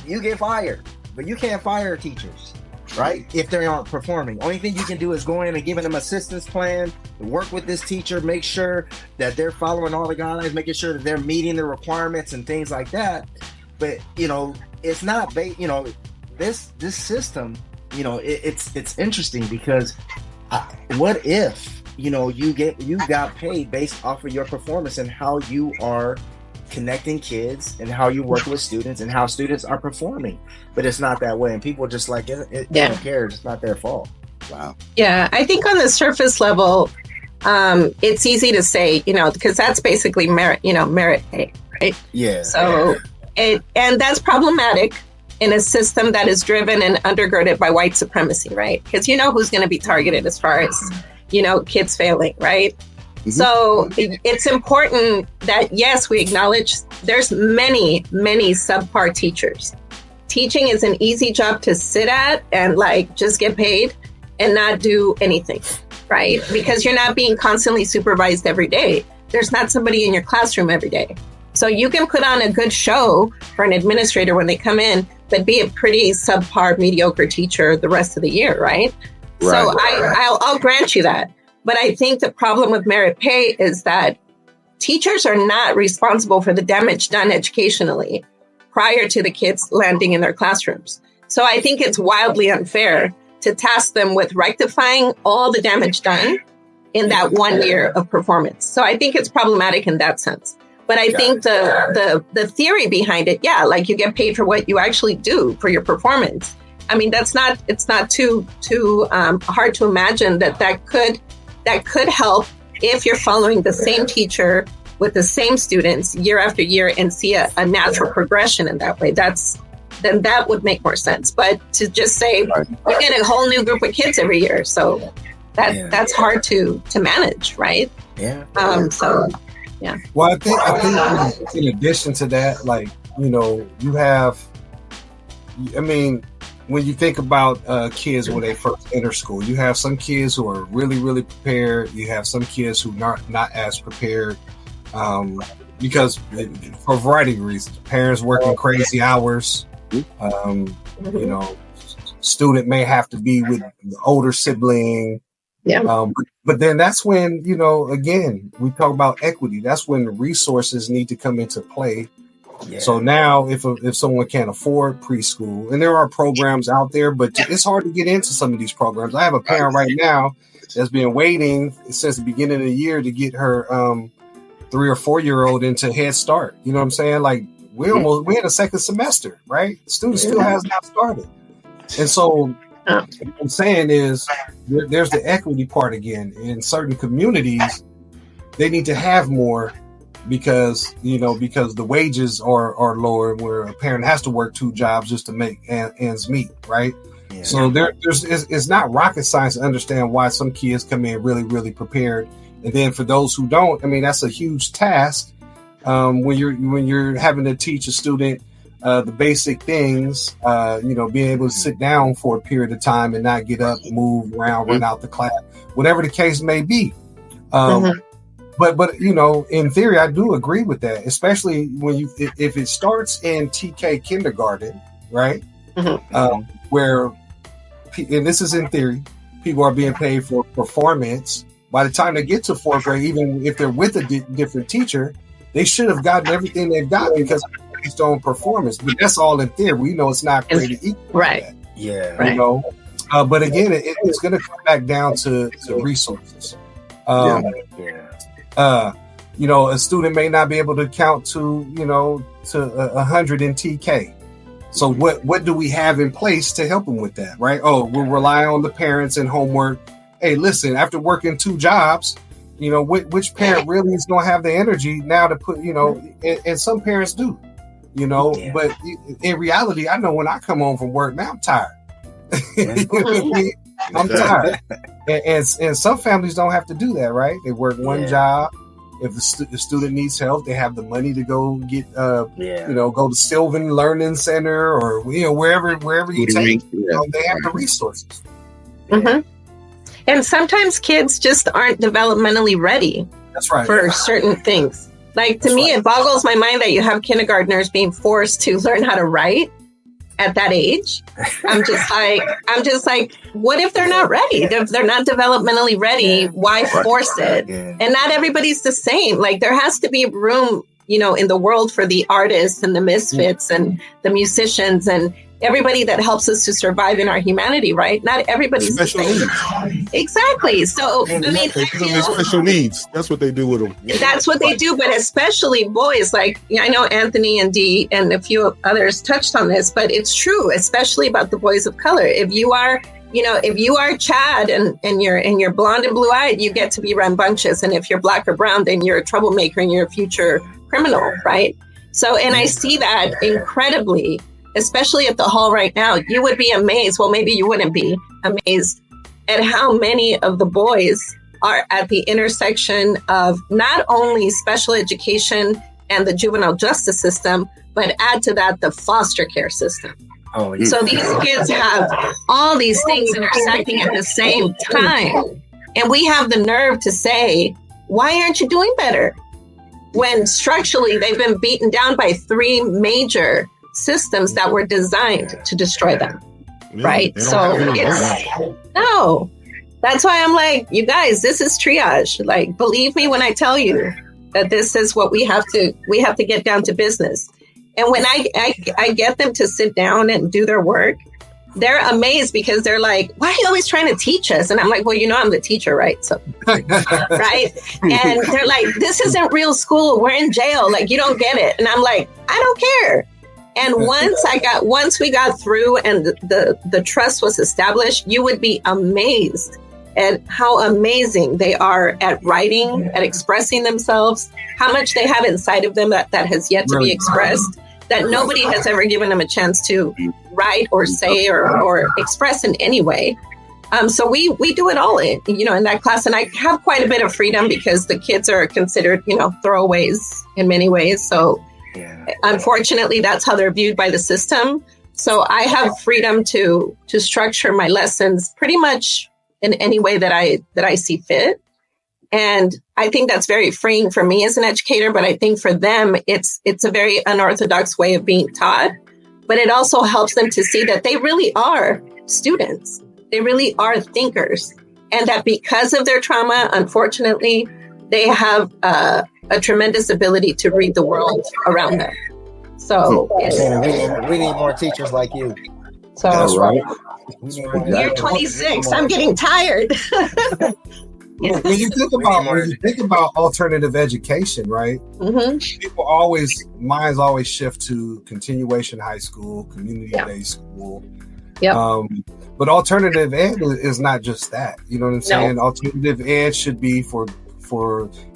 you get fired, but you can't fire teachers, right? If they aren't performing. Only thing you can do is go in and give them assistance plan, work with this teacher, make sure that they're following all the guidelines, making sure that they're meeting the requirements and things like that. But, it's not, this system, it's interesting because what if, you got paid based off of your performance and how you are connecting kids and how you work with students and how students are performing, but it's not that way, and people are just like they don't care. It's not their fault. Wow. Yeah, I think on the surface level, it's easy to say, because that's basically merit pay, right? Yeah. So and that's problematic in a system that is driven and undergirded by white supremacy, right? Because who's going to be targeted as far as kids failing, right? So it's important that, yes, we acknowledge there's many, many subpar teachers. Teaching is an easy job to sit at and just get paid and not do anything, right? Because you're not being constantly supervised every day. There's not somebody in your classroom every day. So you can put on a good show for an administrator when they come in, but be a pretty subpar, mediocre teacher the rest of the year, right? So I'll grant you that. But I think the problem with merit pay is that teachers are not responsible for the damage done educationally prior to the kids landing in their classrooms. So I think it's wildly unfair to task them with rectifying all the damage done in that 1 year of performance. So I think it's problematic in that sense. But I think the theory behind it, you get paid for what you actually do for your performance. I mean, it's not too hard to imagine that could help if you're following the same teacher with the same students year after year and see a natural progression in that way. Then that would make more sense. But to just say you get a whole new group of kids every year, so that's hard to manage, right? Yeah. So yeah. Well, I think in addition to that, like, you know, you have, I mean, when you think about kids when they first enter school, you have some kids who are really, really prepared. You have some kids who not as prepared, because for a variety of reasons, parents working crazy hours. You know, student may have to be with the older sibling. Yeah. But then that's when, you know, again, we talk about equity. That's when the resources need to come into play. Yeah. So now if someone can't afford preschool, and there are programs out there, but it's hard to get into some of these programs. I have a parent right now that's been waiting since the beginning of the year to get her 3 or 4 year old into Head Start. You know what I'm saying? Like we're in a second semester, right? The student still has not started. And so what I'm saying is there's the equity part again. In certain communities, they need to have more because the wages are lower, where a parent has to work 2 jobs just to make ends meet, right? Yeah. So it's not rocket science to understand why some kids come in really, really prepared. And then for those who don't, I mean, that's a huge task when you're having to teach a student the basic things, being able to sit down for a period of time and not get up, move around, run out the class, whatever the case may be. But you know, in theory, I do agree with that, especially when if it starts in TK kindergarten, right? Where, and this is in theory, people are being paid for performance. By the time they get to 4th grade, even if they're with a different teacher, they should have gotten everything they've got because based on performance. But that's all in theory. We know it's not created equal. Right. Yeah. Right. You know, but again, it's going to come back down to resources. You know, a student may not be able to count to 100 in TK. So what do we have in place to help them with that, right? Oh, we'll rely on the parents and homework. Hey, listen, after working 2 jobs, you know, which parent really is going to have the energy now to put, you know, and some parents do, you know, but in reality, I know when I come home from work, now I'm tired. I'm tired. And some families don't have to do that, right? They work 1 job. If the student needs help, they have the money to go get, go to Sylvan Learning Center or, you know, wherever you take, you know, they have the resources. And sometimes kids just aren't developmentally ready. That's right. For certain things. Like to me, it boggles my mind that you have kindergartners being forced to learn how to write at that age. I'm just like, what if they're not ready? If they're not developmentally ready, why force it? And not everybody's the same. Like there has to be room, you know, in the world for the artists and the misfits and the musicians and everybody that helps us to survive in our humanity, right? Not everybody's special needs. Exactly. So, I mean, special needs. That's what they do with them. That's what they do, but especially boys. Like, I know Anthony and Dee and a few others touched on this, but it's true, especially about the boys of color. If you are, you know, if you are Chad and you're blonde and blue-eyed, you get to be rambunctious. And if you're black or brown, then you're a troublemaker and you're a future criminal, right? So, and I see that incredibly, especially at the hall right now. You would be amazed. Well, maybe you wouldn't be amazed at how many of the boys are at the intersection of not only special education and the juvenile justice system, but add to that the foster care system. So these kids have all these things intersecting at the same time. And we have the nerve to say, why aren't you doing better? When structurally they've been beaten down by 3 major systems that were designed to destroy them, right? So no, that's why I'm like, you guys, this is triage. Like, believe me when I tell you that this is what we have to get down to business. And when I get them to sit down and do their work, they're amazed because they're like, why are you always trying to teach us? And I'm like, well, you know, I'm the teacher, right? So, right. And they're like, this isn't real school. We're in jail. Like, you don't get it. And I'm like, I don't care. And once we got through and the trust was established, you would be amazed at how amazing they are at writing, at expressing themselves, how much they have inside of them that has yet to be expressed, that nobody has ever given them a chance to write or say or express in any way. So we do it all in that class. And I have quite a bit of freedom because the kids are considered, throwaways in many ways. So unfortunately, that's how they're viewed by the system. So I have freedom to structure my lessons pretty much in any way that I see fit. And I think that's very freeing for me as an educator. But I think for them, it's a very unorthodox way of being taught. But it also helps them to see that they really are students. They really are thinkers. And that because of their trauma, unfortunately, they have a tremendous ability to read the world around them. So we need more teachers like you. So That's right. Year 26, I'm getting tired. When you think about alternative education, right? Mm-hmm. Minds always shift to continuation high school, community-based school. Yeah. But alternative ed is not just that. You know what I'm saying? No. Alternative ed should be for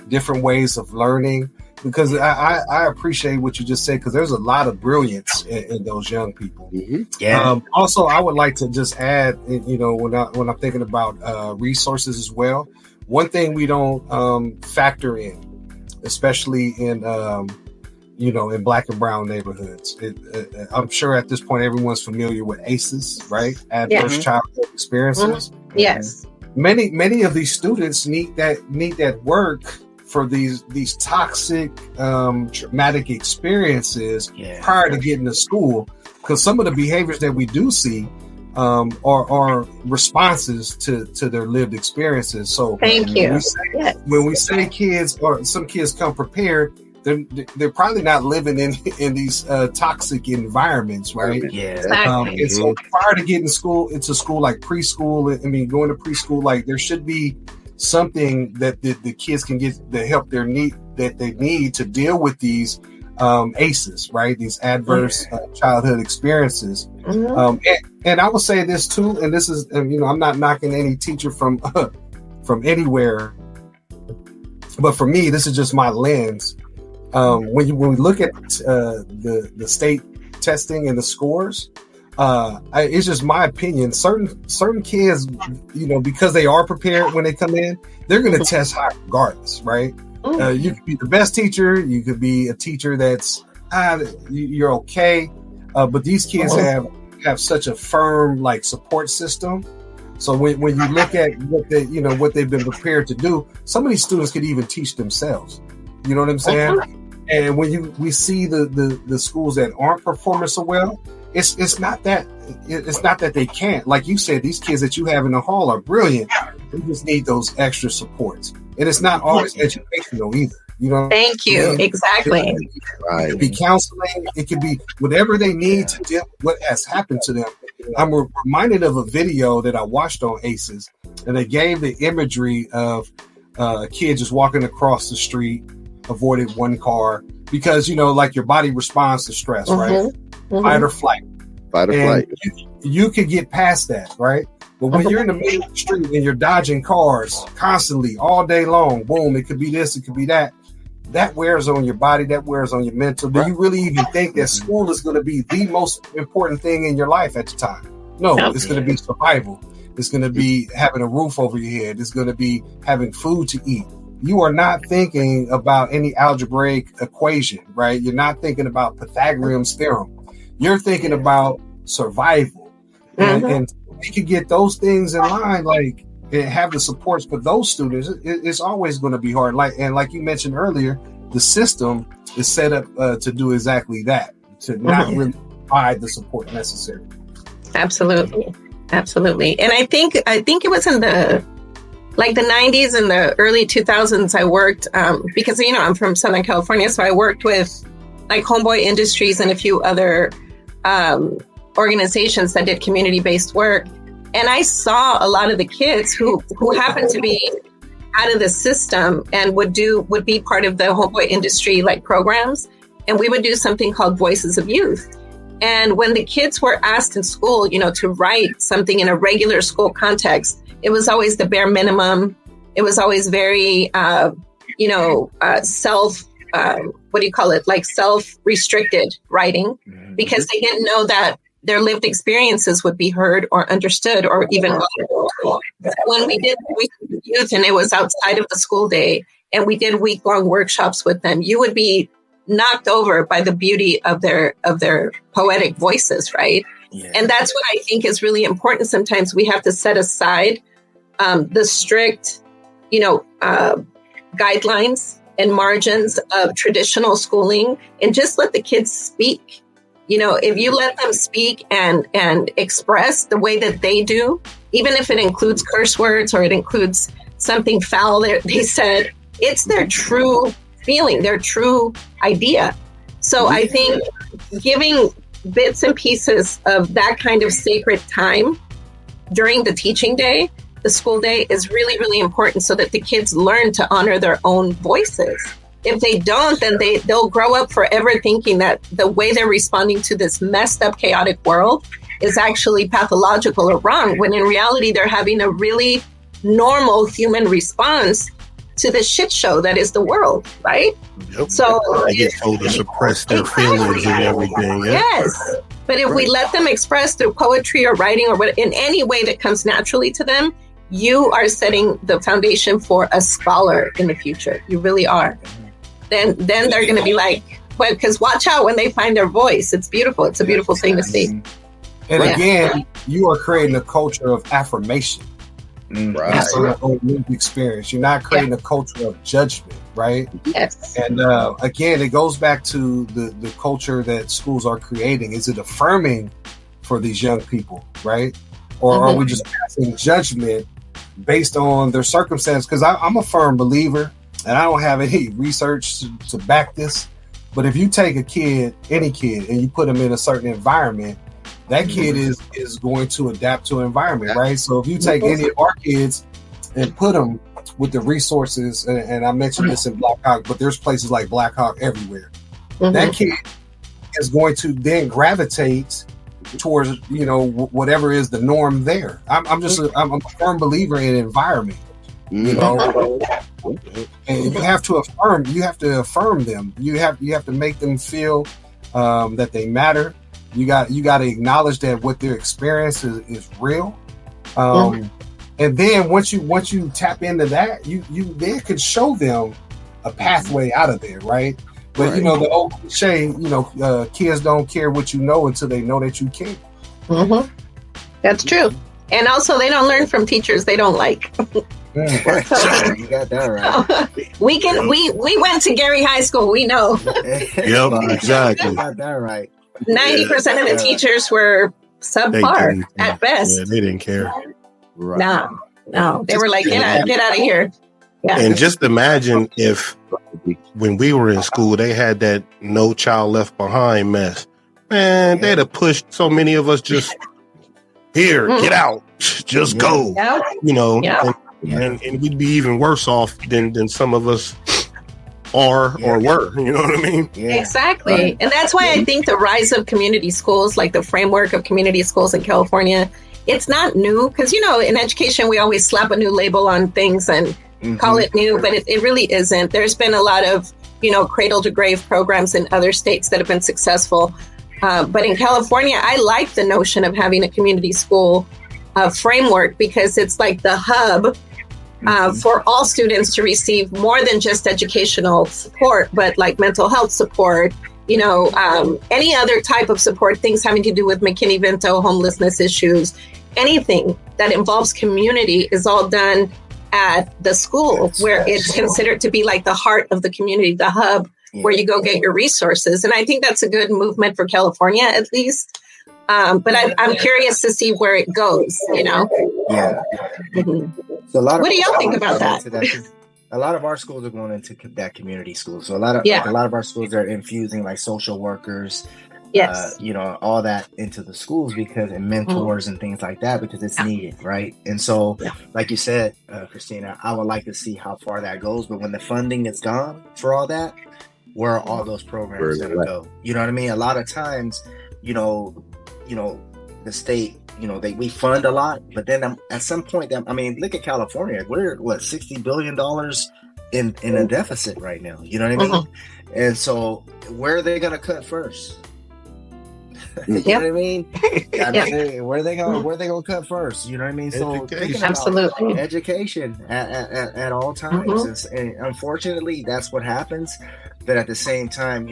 different ways of learning. Because I appreciate what you just said, because there's a lot of brilliance in those young people. Mm-hmm. Yeah. Also, I would like to just add, when I'm thinking about resources as well, one thing we don't factor in, especially in in Black and brown neighborhoods. I'm sure at this point everyone's familiar with ACEs, right? Adverse childhood experiences. Mm-hmm. Yes. Many of these students need that work for these toxic, traumatic experiences prior to getting to school, because some of the behaviors that we do see are responses to their lived experiences. So thank you. When we say kids, or some kids come prepared, they're probably not living in these toxic environments, right? Yeah. Exactly. And so prior to getting into school, like preschool, going to preschool, like there should be something that the kids can get the help they need to deal with these ACEs, right? These adverse childhood experiences. Mm-hmm. And I will say this too, and this is, I'm not knocking any teacher from anywhere, but for me, this is just my lens. When we look at the state testing and the scores, it's just my opinion. Certain kids, because they are prepared when they come in, they're going to test high regardless, right? You could be the best teacher, you could be a teacher that's you're okay, but these kids have such a firm support system. So when you look at what they've been prepared to do, some of these students could even teach themselves. You know what I'm saying? And when we see the schools that aren't performing so well, it's not that they can't. Like you said, these kids that you have in the hall are brilliant. They just need those extra supports, and it's not always educational either. Thank you. Exactly. It could be counseling. It could be whatever they need to deal with what has happened to them. I'm reminded of a video that I watched on ACEs, and they gave the imagery of a kid just walking across the street, avoided one car because your body responds to stress, right? Mm-hmm. Fight or flight. You could get past that, right? But when you're in the middle of the street and you're dodging cars constantly all day long, boom, it could be this, it could be that. That wears on your body, that wears on your mental. Do you really even think that school is going to be the most important thing in your life at the time? No, it's going to be survival. It's going to be having a roof over your head. It's going to be having food to eat. You are not thinking about any algebraic equation, right? You're not thinking about Pythagorean's theorem. You're thinking about survival. And we can get those things in line, and have the supports for those students. It's always going to be hard. Like you mentioned earlier, the system is set up to do exactly that, to not really provide the support necessary. Absolutely. And I think it was in the 90s and the early 2000s, I worked, because, I'm from Southern California. So I worked with Homeboy Industries and a few other organizations that did community-based work. And I saw a lot of the kids who happened to be out of the system and would be part of the Homeboy Industry programs. And we would do something called Voices of Youth. And when the kids were asked in school, to write something in a regular school context, it was always the bare minimum. It was always very, self-restricted writing, because they didn't know that their lived experiences would be heard or understood or even when we did youth and it was outside of the school day and we did week-long workshops with them, you would be knocked over by the beauty of their poetic voices, right? Yeah. And that's what I think is really important. Sometimes we have to set aside the strict, guidelines and margins of traditional schooling and just let the kids speak. If you let them speak and express the way that they do, even if it includes curse words or it includes something foul they said, it's their true feeling, their true idea. So I think giving bits and pieces of that kind of sacred time during the teaching day, the school day, is really, really important so that the kids learn to honor their own voices. If they don't, then they'll grow up forever thinking that the way they're responding to this messed up, chaotic world is actually pathological or wrong, when in reality, they're having a really normal human response to the shit show that is the world, right? Yep. So they get told to suppress their feelings and everything. Yeah? Yes. But if we let them express through poetry or writing or in any way that comes naturally to them, you are setting the foundation for a scholar in the future. You really are. Then they're going to be like, well, because watch out when they find their voice. It's beautiful. It's a beautiful thing to see. And again, you are creating a culture of affirmation. Right. Based on your own lived experience. You're not creating a culture of judgment, right? Yes. And again, it goes back to the culture that schools are creating. Is it affirming for these young people, right? Or are we just passing judgment based on their circumstance? Because I'm a firm believer, and I don't have any research to back this, but if you take a kid, any kid, and you put them in a certain environment, that kid is going to adapt to an environment, right? So if you take any of our kids and put them with the resources, and I mentioned this in Black Hawk, but there's places like Black Hawk everywhere. That kid is going to then gravitate towards, whatever is the norm there. I'm a firm believer in environment, and you have to affirm them. You have to make them feel that they matter. You got to acknowledge that what their experience is real. And then once you tap into that, you then could show them a pathway out of there, right? But the old cliche, kids don't care what you know until they know that you care. That's true. And also, they don't learn from teachers they don't like. You got that right. We went to Gary High School. We know. Yep, exactly. You got that right. 90% of the teachers were subpar at best. Yeah, they didn't care. Right. No. They were like, get out of here. Yeah. And just imagine if when we were in school, they had that No Child Left Behind mess. Man, they'd have pushed so many of us just here, get out, just go. And we'd be even worse off than some of us are or were. You know what I mean? Yeah. Exactly. Right. And that's why I think the rise of community schools, like the framework of community schools in California, it's not new. Because, in education, we always slap a new label on things and call it new, but it really isn't. There's been a lot of, cradle to grave programs in other states that have been successful. But in California, I like the notion of having a community school framework because it's like the hub for all students to receive more than just educational support, but like mental health support, any other type of support, things having to do with McKinney-Vento, homelessness issues, anything that involves community is all done at the school where it's considered to be like the heart of the community, the hub where you go get your resources. And I think that's a good movement for California, at least. But I'm curious to see where it goes, Yeah. So what do y'all think about that? A lot of our schools are going into that community school. So a lot of our schools are infusing like social workers, all that into the schools and mentors and things like that because it's needed, right? And so, like you said, Christina, I would like to see how far that goes. But when the funding is gone for all that, where are all those programs going to go? You know what I mean? A lot of times, the state, we fund a lot, but then at some point, look at California. We're $60 billion in a deficit right now. You know what I mean? And so, where are they going to cut first? You know what I mean? Where are they gonna cut first? You know what I mean? So absolutely education at all times. And unfortunately, that's what happens. But at the same time,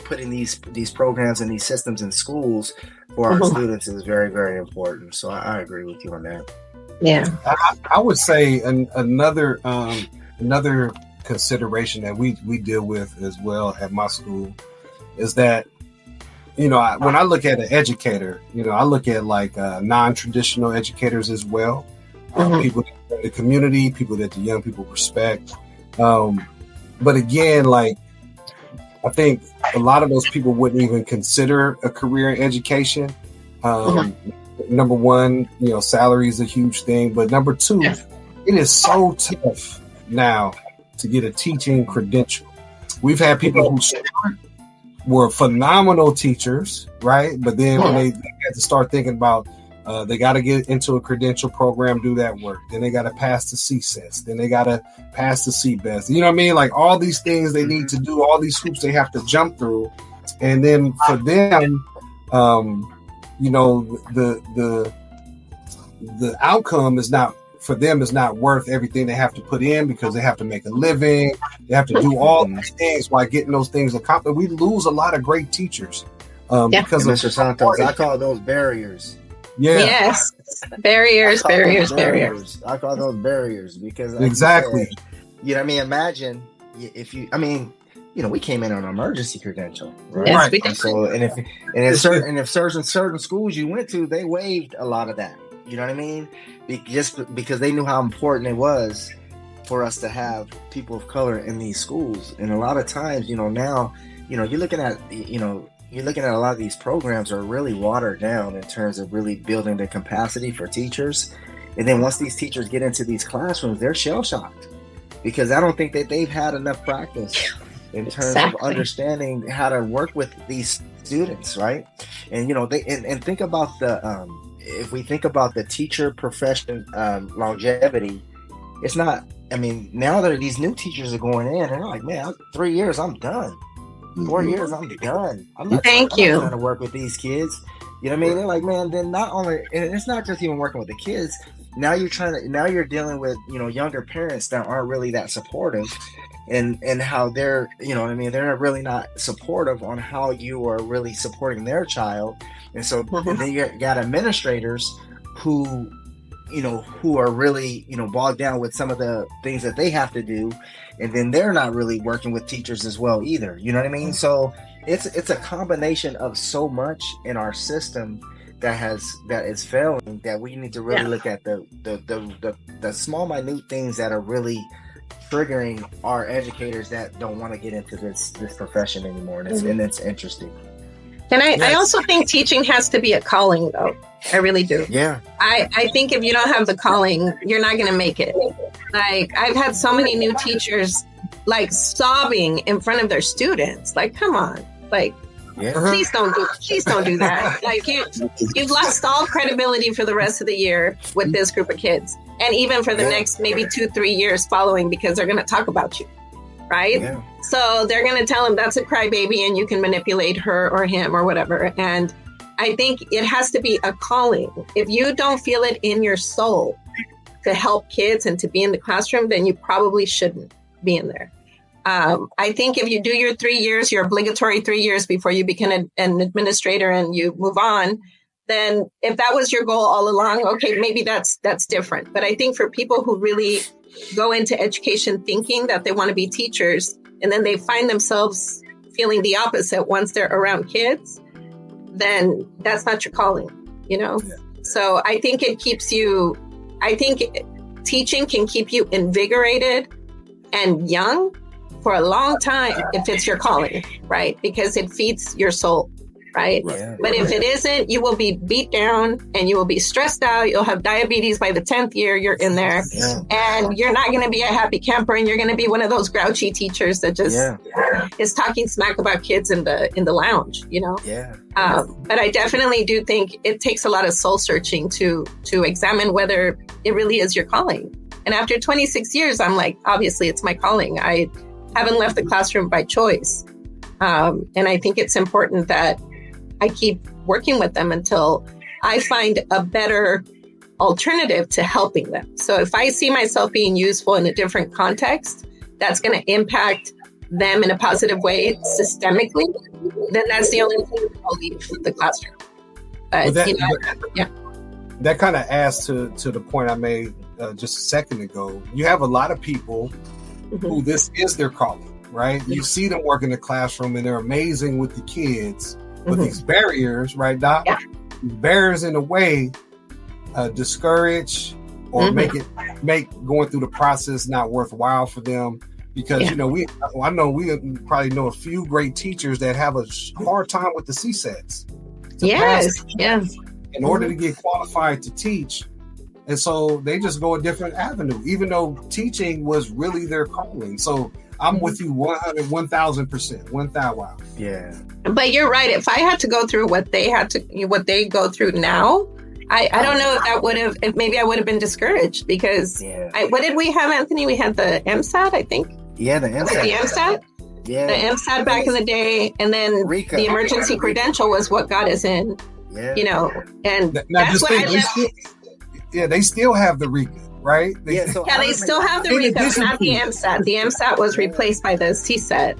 putting these programs and these systems in schools for our students is very, very important. So I agree with you on that. Yeah, I would say another consideration that we deal with as well at my school is that, when I look at an educator, I look at like non-traditional educators as well, people in the community, people that the young people respect. But again, like, I think a lot of those people wouldn't even consider a career in education. Number one, salary is a huge thing. But number two, it is so tough now to get a teaching credential. We've had people who were phenomenal teachers, right? But then when they had to start thinking about they got to get into a credential program, do that work. Then they got to pass the CSES. Then they got to pass the CBEST. You know what I mean? Like all these things they need to do, all these hoops they have to jump through. And then for them, the outcome is not worth everything they have to put in, because they have to make a living. They have to do all these things while getting those things accomplished. We lose a lot of great teachers because of Mr. Santos. I call those barriers. Yeah. Yes. Barriers. I call those barriers because exactly. Imagine if you. We came in on an emergency credential, right? Yes, we did. And so, if certain schools you went to, they waived a lot of that. You know what I mean? Just because they knew how important it was for us to have people of color in these schools. And a lot of times, now, you're looking at a lot of these programs are really watered down in terms of really building the capacity for teachers. And then once these teachers get into these classrooms, they're shell-shocked because I don't think that they've had enough practice in terms of understanding how to work with these students, right? And and think about if we think about the teacher profession longevity, it's not. Now that these new teachers are going in, and they're like, man, 3 years, I'm done. 4 years, I'm done. I'm not trying to work with these kids. You know what I mean? They're like, man, then not only, and it's not just even working with the kids. Now you're dealing with, younger parents that aren't really that supportive and how they're, they're really not supportive on how you are really supporting their child. And so then you got administrators who are really, bogged down with some of the things that they have to do. And then they're not really working with teachers as well either. You know what I mean? So it's a combination of so much in our system that is failing, that we need to really look at the small, minute things that are really triggering our educators that don't want to get into this profession anymore. And it's interesting. And I also think teaching has to be a calling, though. I really do. Yeah. I think if you don't have the calling, you're not going to make it. Like, I've had so many new teachers, like, sobbing in front of their students. Like, come on. Like, please don't do that. Like, you've lost all credibility for the rest of the year with this group of kids. And even for the next maybe 2-3 years following, because they're going to talk about you. Right? Yeah. So they're going to tell him that's a crybaby and you can manipulate her or him or whatever. And I think it has to be a calling. If you don't feel it in your soul to help kids and to be in the classroom, then you probably shouldn't be in there. I think if you do your 3 years, your obligatory 3 years before you become an administrator and you move on, then if that was your goal all along, okay, maybe that's different. But I think for people who really go into education thinking that they want to be teachers, and then they find themselves feeling the opposite once they're around kids, then that's not your calling, Yeah. So I think teaching can keep you invigorated and young for a long time if it's your calling, right? Because it feeds your soul. Right? But if it isn't, you will be beat down and you will be stressed out. You'll have diabetes by the 10th year you're in there. And you're not going to be a happy camper, and you're going to be one of those grouchy teachers that just is talking smack about kids in the lounge, But I definitely do think it takes a lot of soul searching to examine whether it really is your calling. And after 26 years, I'm like, obviously it's my calling. I haven't left the classroom by choice. And I think it's important that I keep working with them until I find a better alternative to helping them. So if I see myself being useful in a different context, that's going to impact them in a positive way systemically, then that's the only thing I'll leave the classroom. But, that kind of adds to the point I made just a second ago. You have a lot of people who this is their calling, right? You see them work in the classroom and they're amazing with the kids, but these barriers, right, Doc? Yeah. These barriers in a way discourage or make going through the process not worthwhile for them. Because I know we probably know a few great teachers that have a hard time with the CSATs. Yes. In order to get qualified to teach, and so they just go a different avenue, even though teaching was really their calling. So I'm with you 1,000%. 1,000. Wow. Yeah. But you're right. If I had to go through what they go through now, I don't know if that would have. Maybe I would have been discouraged because what did we have, Anthony? We had the MSAT, I think. Yeah, the MSAT. The MSAT? Yeah. The MSAT back in the day, and then the emergency credential was what got us in. Yeah. And that's what I left. They still have the RECA, right? They still have the RECA, but not the MSAT. The MSAT was replaced by the CSAT.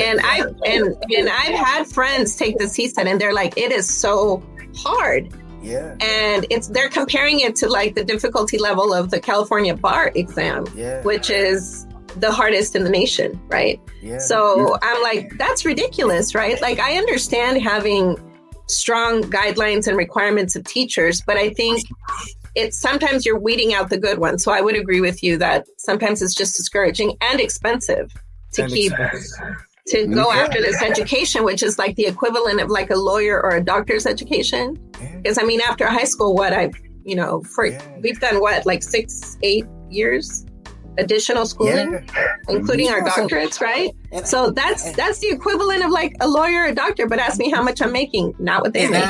And I've had friends take the CSAT, and they're like, it is so hard. Yeah. And they're comparing it to like the difficulty level of the California bar exam, which is the hardest in the nation, right? Yeah. So I'm like, that's ridiculous, right? Like, I understand having strong guidelines and requirements of teachers, but I think sometimes you're weeding out the good ones. So I would agree with you that sometimes it's just discouraging and expensive to go after this education, which is like the equivalent of like a lawyer or a doctor's education. Because I mean, after high school, we've done like 6-8 years additional schooling, including our doctorates, right? So that's the equivalent of like a lawyer or a doctor, but ask me how much I'm making, not what they make.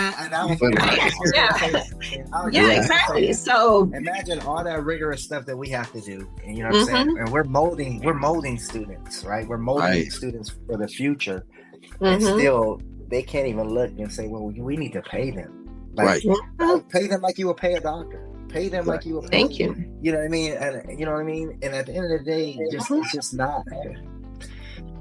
Exactly. So imagine all that rigorous stuff that we have to do, and you know what I'm saying? And we're molding students, right? We're molding students for the future, and still they can't even look and say, well, we need to pay them. Like, pay them like you would pay a doctor. Pay them like you would pay. Thank you. You know what I mean? And you know what I mean? And at the end of the day, it's just not.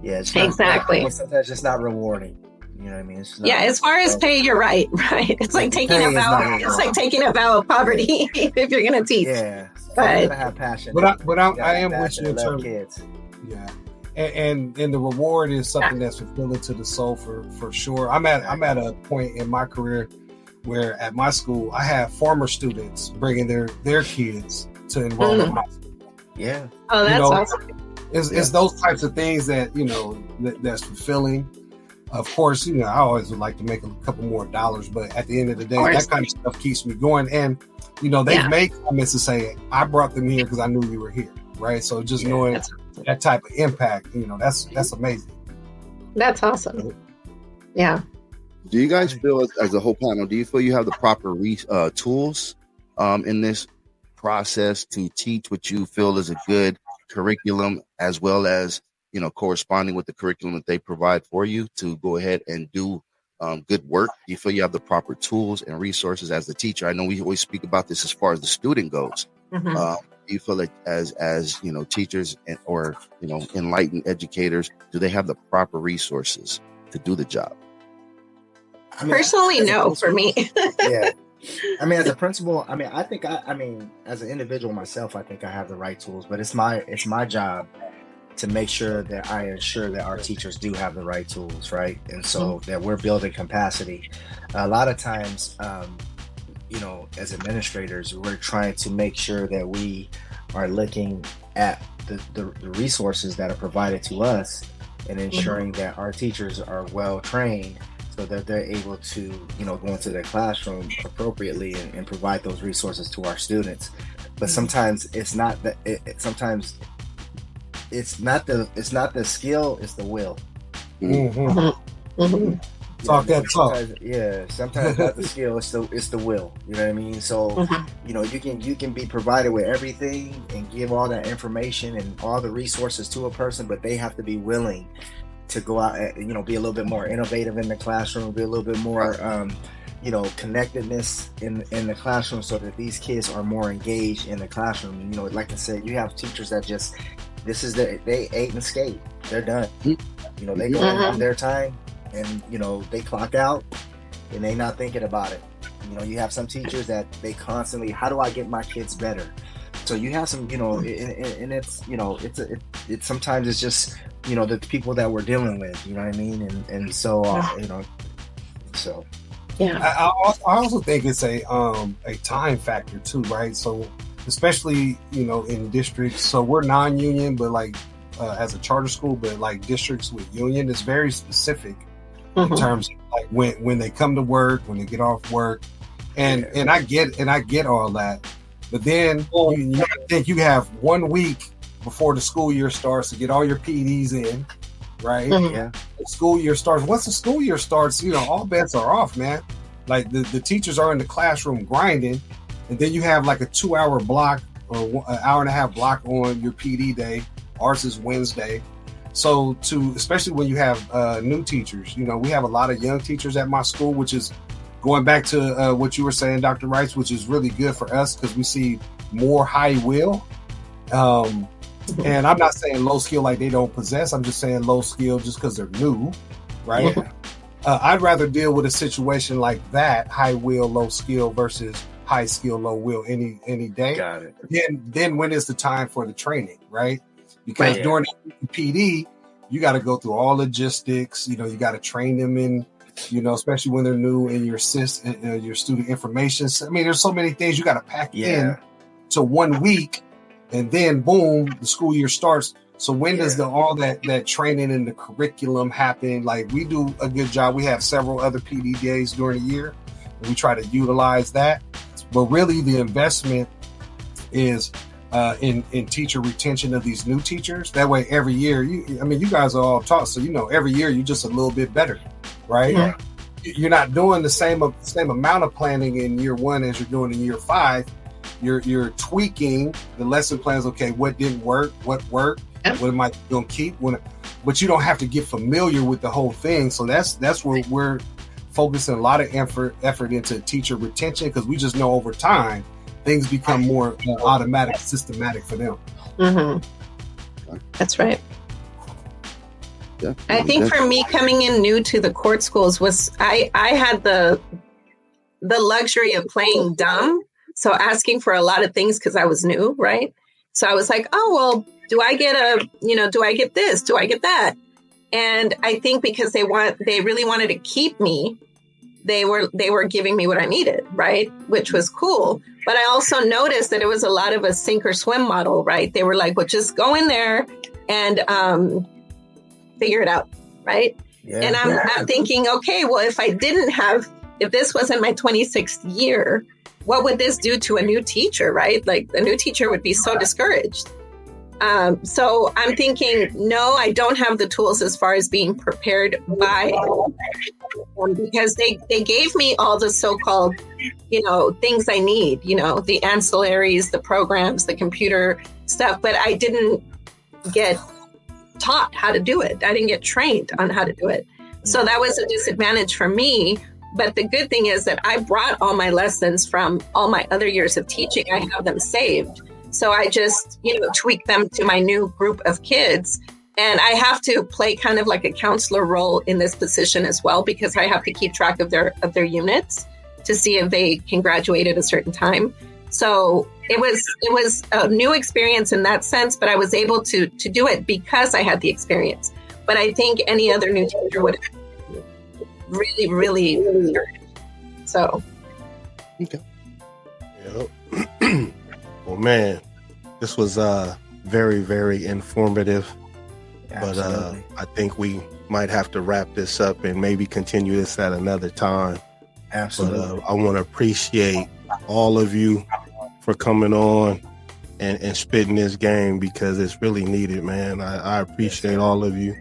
Yeah, it's not, exactly. Sometimes it's not rewarding. You know what I mean? It's not, as far as pay, you're right. It's like taking a vow. It's like taking a vow of poverty if you're going to teach. Yeah, but you gotta have passion. But I am with you in terms of kids. Yeah. And the reward is something that's fulfilling to the soul for sure. I'm at a point in my career where at my school I have former students bringing their kids to enroll in my school. Yeah. Oh, that's awesome. It's those types of things that that's fulfilling. Of course, I always would like to make a couple more dollars, but at the end of the day, that kind of stuff keeps me going. And they've made comments to say, I brought them here because I knew you were here, right? So just knowing that type of impact, that's amazing. That's awesome. Yeah. Do you guys feel, as a whole panel, do you feel you have the proper tools in this process to teach what you feel is a good curriculum, as well as, corresponding with the curriculum that they provide for you to go ahead and do good work? Do you feel you have the proper tools and resources as the teacher? I know we always speak about this as far as the student goes. Do you feel like as teachers or enlightened educators, do they have the proper resources to do the job? Personally, no, for me. Yeah. I mean, as a principal, I think as an individual myself, I think I have the right tools, but it's my job to make sure that I ensure that our teachers do have the right tools, right? And so that we're building capacity. A lot of times, as administrators, we're trying to make sure that we are looking at the resources that are provided to us and ensuring that our teachers are well trained, so that they're able to, go into their classroom appropriately and provide those resources to our students. But sometimes it's not that. Sometimes it's not the skill; it's the will. Talk that talk. Sometimes not the skill; it's the will. You know what I mean? So, you can be provided with everything and give all that information and all the resources to a person, but they have to be willing to go out and, you know, be a little bit more innovative in the classroom, be a little bit more, you know, connectedness in the classroom, so that these kids are more engaged in the classroom. And, you know, like I said, you have teachers that just, they ate and skate. They're done. You know, they go in their time and, you know, they clock out and they not thinking about it. You know, you have some teachers that they constantly, how do I get my kids better? So you have some, you know, and it's, you know, it's sometimes it's just, you know, the people that we're dealing with, you know what I mean? And so, you know, so. Yeah. I also think it's a time factor too, right? So especially, you know, in districts, so we're non-union, but like as a charter school, but like districts with union, it's very specific in terms of like when they come to work, when they get off work, and I get all that, but then you think you have 1 week before the school year starts to get all your PDs in, right? Yeah. The school year starts. Once the school year starts, you know, all bets are off, man. Like the teachers are in the classroom grinding, and then you have like a 2-hour block or an hour and a half block on your PD day. Ours is Wednesday. So especially when you have new teachers, you know, we have a lot of young teachers at my school, which is going back to what you were saying, Dr. Rice, which is really good for us because we see more high will. And I'm not saying low skill like they don't possess. I'm just saying low skill just because they're new, right? I'd rather deal with a situation like that, high will, low skill versus high skill, low will any day. Got it. Then when is the time for the training, right? Because during the PD, you got to go through all logistics. You know, you got to train them in, you know, especially when they're new in your student information. I mean, there's so many things you got to pack in to 1 week, and then boom, the school year starts. So when does all that training and the curriculum happen? Like we do a good job. We have several other PD days during the year, and we try to utilize that. But really, the investment is in teacher retention of these new teachers. That way, every year, you guys are all taught, so you know every year you're just a little bit better, right? Yeah. You're not doing the same amount of planning in year 1 as you're doing in year 5. You're tweaking the lesson plans. Okay, what didn't work? What worked? What am I going to keep? But you don't have to get familiar with the whole thing. So that's where we're focusing a lot of effort into teacher retention, because we just know over time things become more automatic, systematic for them. That's right. I think for me, coming in new to the court schools was I had the luxury of playing dumb. So asking for a lot of things because I was new, right? So I was like, oh, well, do I get this? Do I get that? And I think because they really wanted to keep me, they were giving me what I needed, right? Which was cool. But I also noticed that it was a lot of a sink or swim model, right? They were like, well, just go in there and figure it out, right? Yeah. And I'm thinking, okay, well, if this wasn't my 26th year, what would this do to a new teacher, right? Like a new teacher would be so discouraged. So I'm thinking, no, I don't have the tools as far as being prepared by, because they gave me all the so-called, things I need, the ancillaries, the programs, the computer stuff, but I didn't get taught how to do it. I didn't get trained on how to do it. So that was a disadvantage for me. But the good thing is that I brought all my lessons from all my other years of teaching. I have them saved. So I just, tweak them to my new group of kids. And I have to play kind of like a counselor role in this position as well, because I have to keep track of their units to see if they can graduate at a certain time. So it was a new experience in that sense, but I was able to do it because I had the experience. But I think any other new teacher would have really, really. So. Okay. Yep. Well, man, this was very, very informative. Absolutely. But I think we might have to wrap this up and maybe continue this at another time. Absolutely. But I want to appreciate all of you for coming on and spitting this game, because it's really needed, man. I appreciate all of you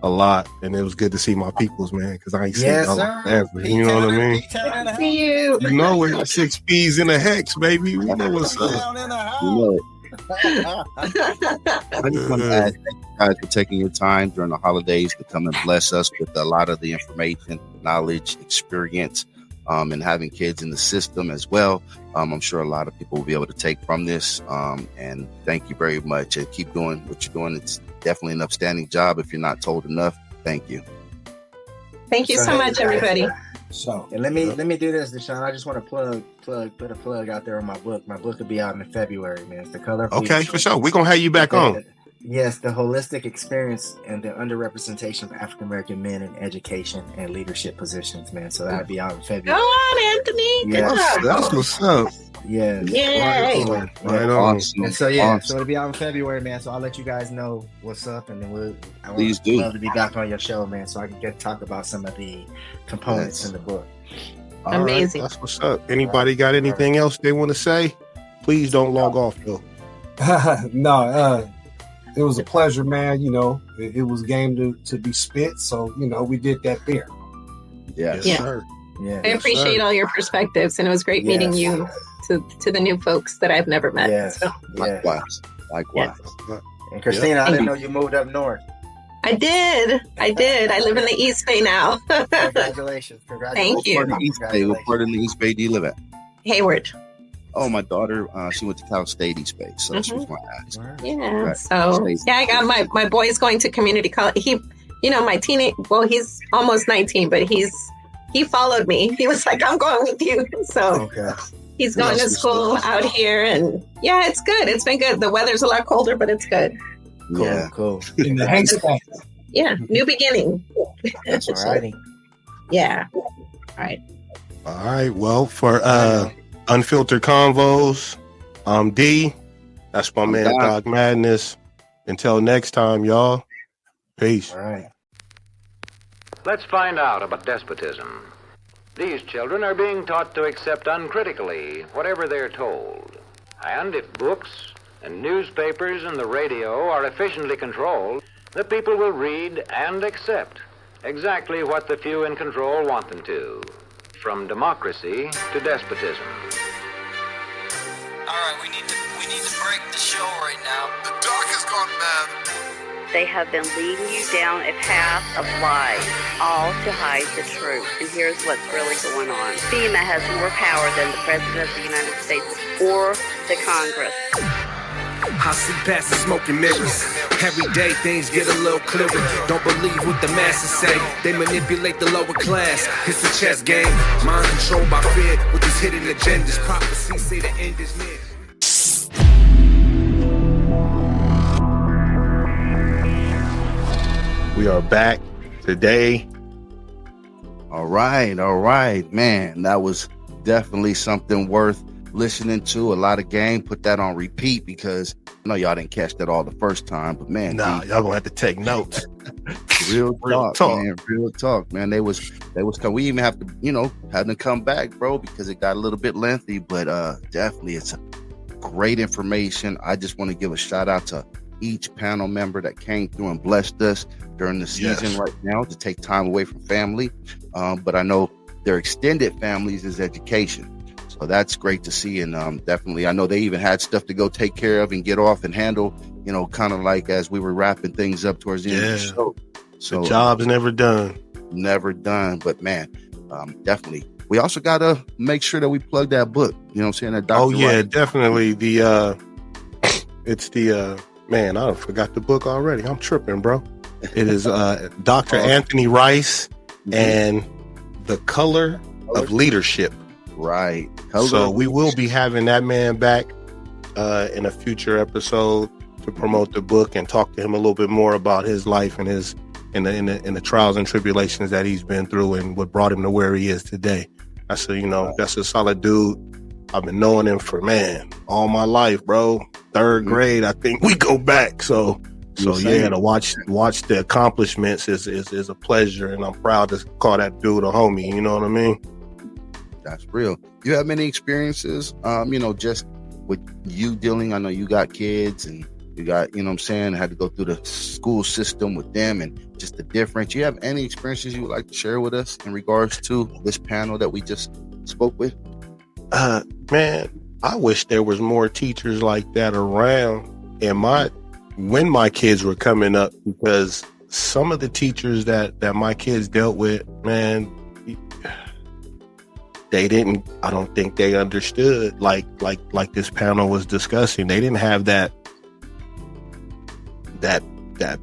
a lot, and it was good to see my peoples, man, because I ain't seen y'all ever. You know what I mean? See you. We're 6 P's in a hex, baby. We know what's up. I just want to add, thank you guys for taking your time during the holidays to come and bless us with a lot of the information, knowledge, experience, and having kids in the system as well. I'm sure a lot of people will be able to take from this. And thank you very much. And keep doing what you're doing. It's definitely an upstanding job. If you're not told enough, thank you. Thank you so much, everybody. So, and let me do this, Deshaun. I just want to put a plug out there on my book. My book will be out in February, man. It's The Color of Okay, Leadership. for sure. We're gonna have you back on. Yes, the holistic experience and the underrepresentation of African American men in education and leadership positions, man. So that'll be out in February. Go on, Anthony. Yes. That's what's up. Yeah. Yay. Right on. And so so it'll be out in February, man. So I'll let you guys know what's up, and then Please do. love to be back on your show, man, so I can talk about some of the components in the book. All Amazing. right, that's what's up. Anybody got anything else they want to say? Please don't log off, though. No, it was a pleasure, man. You know, it was game to be spit, so you know we did that there. Yes, Yeah. sir. Yeah. I appreciate all your perspectives, and it was great meeting you to the new folks that I've never met. Yes. So. Likewise. And Christina, I didn't know you moved up north. I did. I live in the East Bay now. Congratulations. Thank you. What part of the East Bay do you live at? Hayward. Oh, my daughter, she went to Cal State East Bay, so she was my ask. Yeah. Right. So I got my boy's going to community college. My he's almost 19, but he followed me. He was like, I'm going with you. So he's going to school out here, and yeah, it's good. It's been good. The weather's a lot colder, but it's good. Cool. In the haystack. Yeah, new beginning. That's alrighty. Yeah. All right. All right. Well, for Unfiltered Convos, I'm D. That's my man, Doc Madnezz. Until next time, y'all. Peace. All right. Let's find out about despotism. These children are being taught to accept uncritically whatever they're told. And if books and newspapers and the radio are efficiently controlled, the people will read and accept exactly what the few in control want them to. From democracy to despotism. All right, we need to break the show right now. The Doc has gone mad. They have been leading you down a path of lies, all to hide the truth. And here's what's really going on. FEMA has more power than the President of the United States or the Congress. I see past the smoking mirrors. Every day things get a little clearer. Don't believe what the masses say. They manipulate the lower class. It's a chess game. Mind controlled by fear with these hidden agendas. Prophecies say the end is near. We are back today. All right, man. That was definitely something worth listening to. A lot of game. Put that on repeat because I know y'all didn't catch that all the first time, but man, y'all gonna have to take notes. Real talk, man. They was we even have to, had to come back, bro, because it got a little bit lengthy, but definitely it's a great information. I just want to give a shout out to each panel member that came through and blessed us during the season right now to take time away from family. But I know their extended families is education. So that's great to see. And definitely, I know they even had stuff to go take care of and get off and handle, kind of like as we were wrapping things up towards the end of the show. So the job's never done. But man, definitely. We also got to make sure that we plug that book. You know what I'm saying? That Dr. Oh, yeah, Rice. definitely. It's the, man, I forgot the book already. I'm tripping, bro. It is Dr. Anthony Rice and The Color of Leadership. Right. So we will be having that man back in a future episode to promote the book and talk to him a little bit more about his life and his in the trials and tribulations that he's been through and what brought him to where he is today. I said, that's a solid dude. I've been knowing him for, all my life, bro. Third grade, I think we go back. So yeah, to watch the accomplishments is a pleasure, and I'm proud to call that dude a homie. You know what I mean? That's real. You have many experiences, just with you dealing. I know you got kids and you got, had to go through the school system with them and just the difference. You have any experiences you would like to share with us in regards to this panel that we just spoke with? Man, I wish there was more teachers like that around when my kids were coming up, because some of the teachers that my kids dealt with, man, I don't think they understood like this panel was discussing. They didn't have that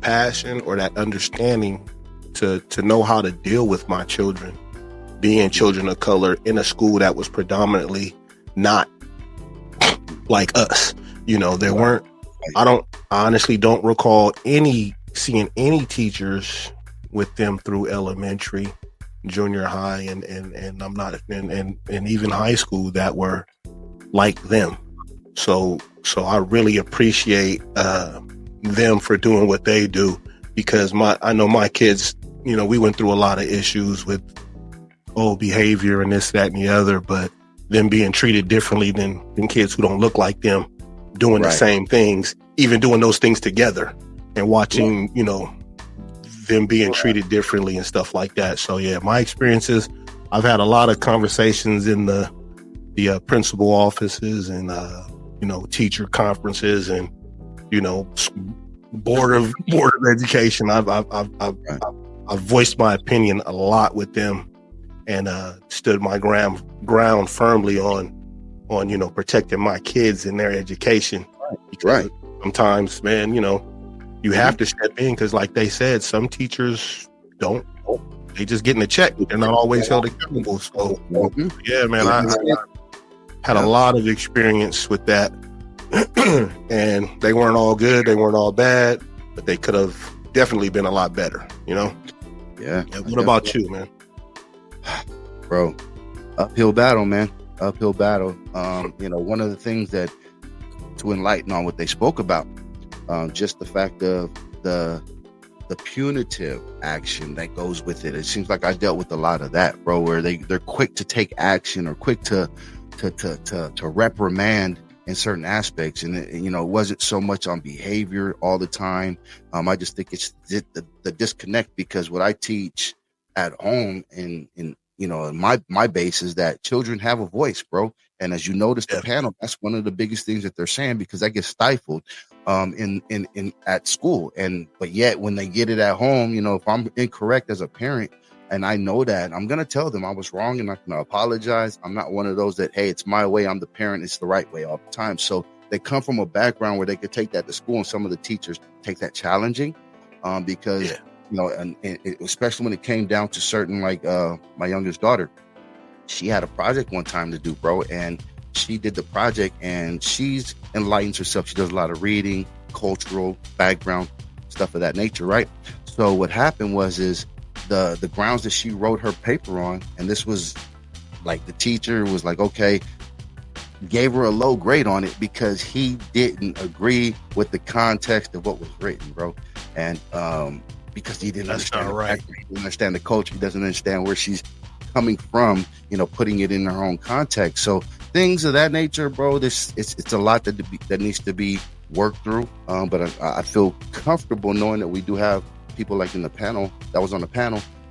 passion or that understanding to know how to deal with my children, being children of color in a school that was predominantly not like us. There weren't, I honestly don't recall seeing any teachers with them through elementary, junior high, and I'm not, and even high school that were like them. So I really appreciate them for doing what they do, because I know my kids, we went through a lot of issues with behavior and this, that, and the other, but them being treated differently than kids who don't look like them, doing the same things, even doing those things together, and watching, them being treated differently and stuff like that. So yeah, my experiences, I've had a lot of conversations in the principal offices and teacher conferences and board of education. I've voiced my opinion a lot with them, and stood my ground firmly on protecting my kids and their education. Because sometimes, man, you have to step in, because like they said, some teachers they just getting a check. They're not always held accountable. So yeah, man, I had a lot of experience with that. And they weren't all good, they weren't all bad, but they could have definitely been a lot better, Yeah. What about you, man? Bro, uphill battle, man. Uphill battle. One of the things that, to enlighten on what they spoke about, just the fact of the punitive action that goes with it. It seems like I dealt with a lot of that, bro, where they're quick to take action or quick to reprimand in certain aspects. And it wasn't so much on behavior all the time. I just think it's the disconnect, because what I teach at home in my base is that children have a voice, bro. And as you notice the panel, that's one of the biggest things that they're saying, because that gets stifled in at school. But yet when they get it at home, if I'm incorrect as a parent and I know that, I'm gonna tell them I was wrong and I'm gonna apologize. I'm not one of those that, hey, it's my way, I'm the parent, it's the right way all the time. So they come from a background where they could take that to school, and some of the teachers take that challenging, because and especially when it came down to certain, like my youngest daughter, she had a project one time to do, bro, and she did the project, and she's enlightens herself. She does a lot of reading, cultural background, stuff of that nature, right? So what happened is the grounds that she wrote her paper on, and this was like, the teacher was like, okay, gave her a low grade on it because he didn't agree with the context of what was written, bro. And because he didn't understand he didn't understand the culture, he doesn't understand where she's coming from, putting it in her own context. So things of that nature, bro, it's a lot that needs to be worked through. But I feel comfortable knowing that we do have people like on the panel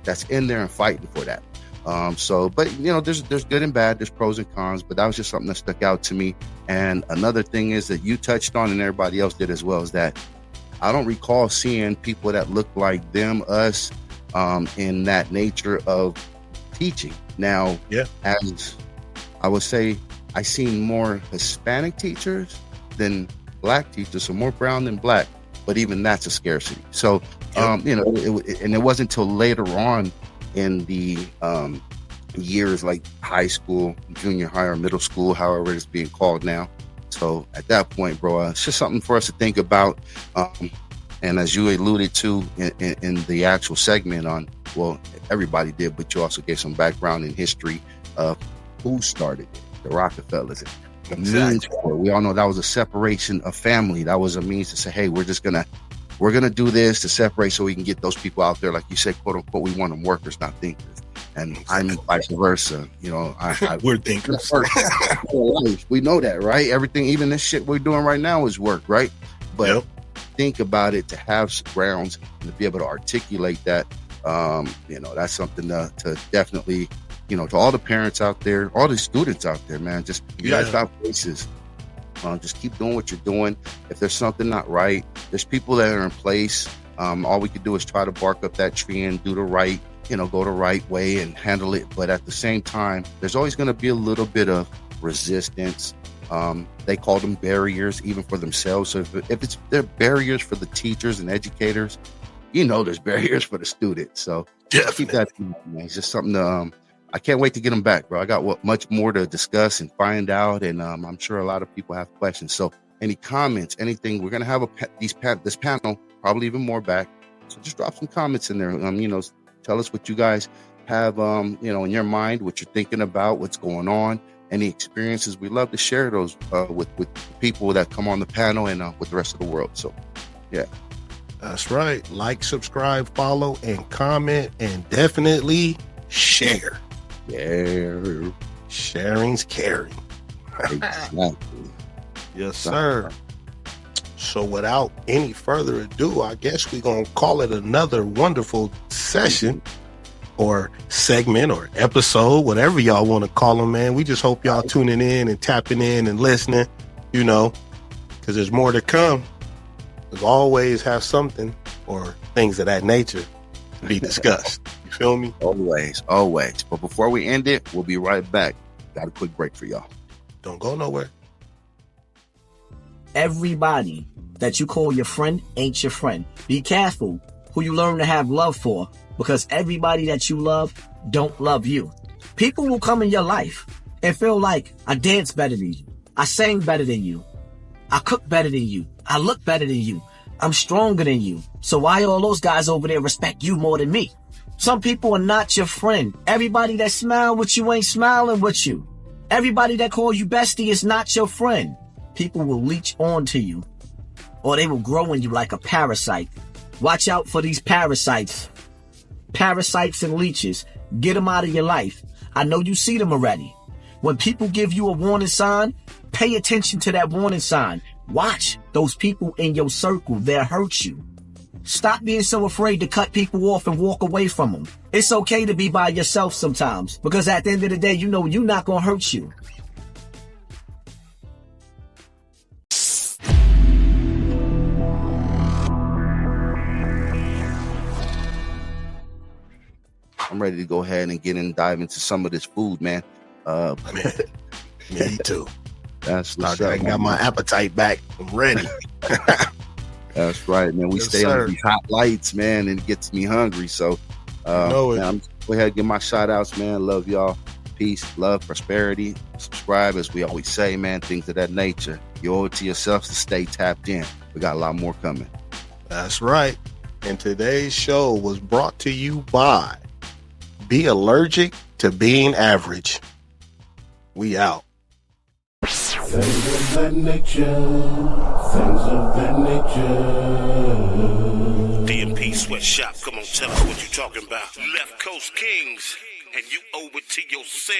that's in there and fighting for that. But there's good and bad, there's pros and cons, but that was just something that stuck out to me. And another thing is that you touched on, and everybody else did as well, is that I don't recall seeing people that look like us, in that nature of teaching. Now, as I would say, I seen more Hispanic teachers than black teachers, so more brown than black, but even that's a scarcity. So, and it wasn't until later on in the years, like high school, junior high, or middle school, however it's being called now. So at that point, bro, it's just something for us to think about. And as you alluded to in the actual segment on, well, everybody did, but you also gave some background in history of who started it, the Rockefellers. Exactly. We all know that was a separation of family. That was a means to say, hey, we're gonna do this to separate so we can get those people out there, like you said, quote unquote, we want them workers, not thinkers. And I'm vice versa. We're thinkers. We know that, right? Everything, even this shit we're doing right now is work, right? But think about it, to have grounds and to be able to articulate that, that's something to definitely to all the parents out there, all the students out there, man, just you guys got voices. Just keep doing what you're doing. If there's something not right, there's people that are in place. All we could do is try to bark up that tree and do the right, go the right way and handle it. But at the same time, there's always going to be a little bit of resistance. They call them barriers, even for themselves. So if they're barriers for the teachers and educators, there's barriers for the students. So keep that in mind, man. It's just something to, I can't wait to get them back, bro. I got much more to discuss and find out. And I'm sure a lot of people have questions. So any comments, anything, we're going to have this panel, probably even more back. So just drop some comments in there. Tell us what you guys have, in your mind, what you're thinking about, what's going on, any experiences. We love to share those with people that come on the panel and with the rest of the world. So, yeah. That's right. Like, subscribe, follow, and comment, and definitely share. Yeah. Sharing's caring. Exactly. Yes, sir. So without any further ado, I guess we're going to call it another wonderful session or segment or episode, whatever y'all want to call them, man. We just hope y'all tuning in and tapping in and listening, because there's more to come. There's always have something or things of that nature to be discussed. You feel me? Always. But before we end it, we'll be right back. Got a quick break for y'all. Don't go nowhere. Everybody that you call your friend ain't your friend. Be careful who you learn to have love for, because everybody that you love don't love you. People will come in your life and feel like I dance better than you. I sang better than you. I cook better than you. I look better than you. I'm stronger than you. So why all those guys over there respect you more than me? Some people are not your friend. Everybody that smile with you ain't smiling with you. Everybody that calls you bestie is not your friend. People will leech onto you, or they will grow in you like a parasite. Watch out for these parasites. Parasites and leeches. Get them out of your life. I know you see them already. When people give you a warning sign, pay attention to that warning sign. Watch those people in your circle. They'll hurt you. Stop being so afraid to cut people off and walk away from them. It's okay to be by yourself sometimes, because at the end of the day, you're not going to hurt you. I'm ready to go ahead and get in and dive into some of this food, man. Me too. That's what's up. I got my appetite back. I'm ready. That's right, man. We stay on these hot lights, man, and it gets me hungry. So, man, I'm go ahead and give my shout outs, man. Love y'all. Peace, love, prosperity. Subscribe, as we always say, man. Things of that nature. You owe it to yourself to stay tapped in. We got a lot more coming. That's right. And today's show was brought to you by Be Allergic to Being Average. We out. Things of that nature. Things of that nature. D&P Sweatshop, come on, tell us what you talking about. Left Coast Kings, and you owe it to yourself.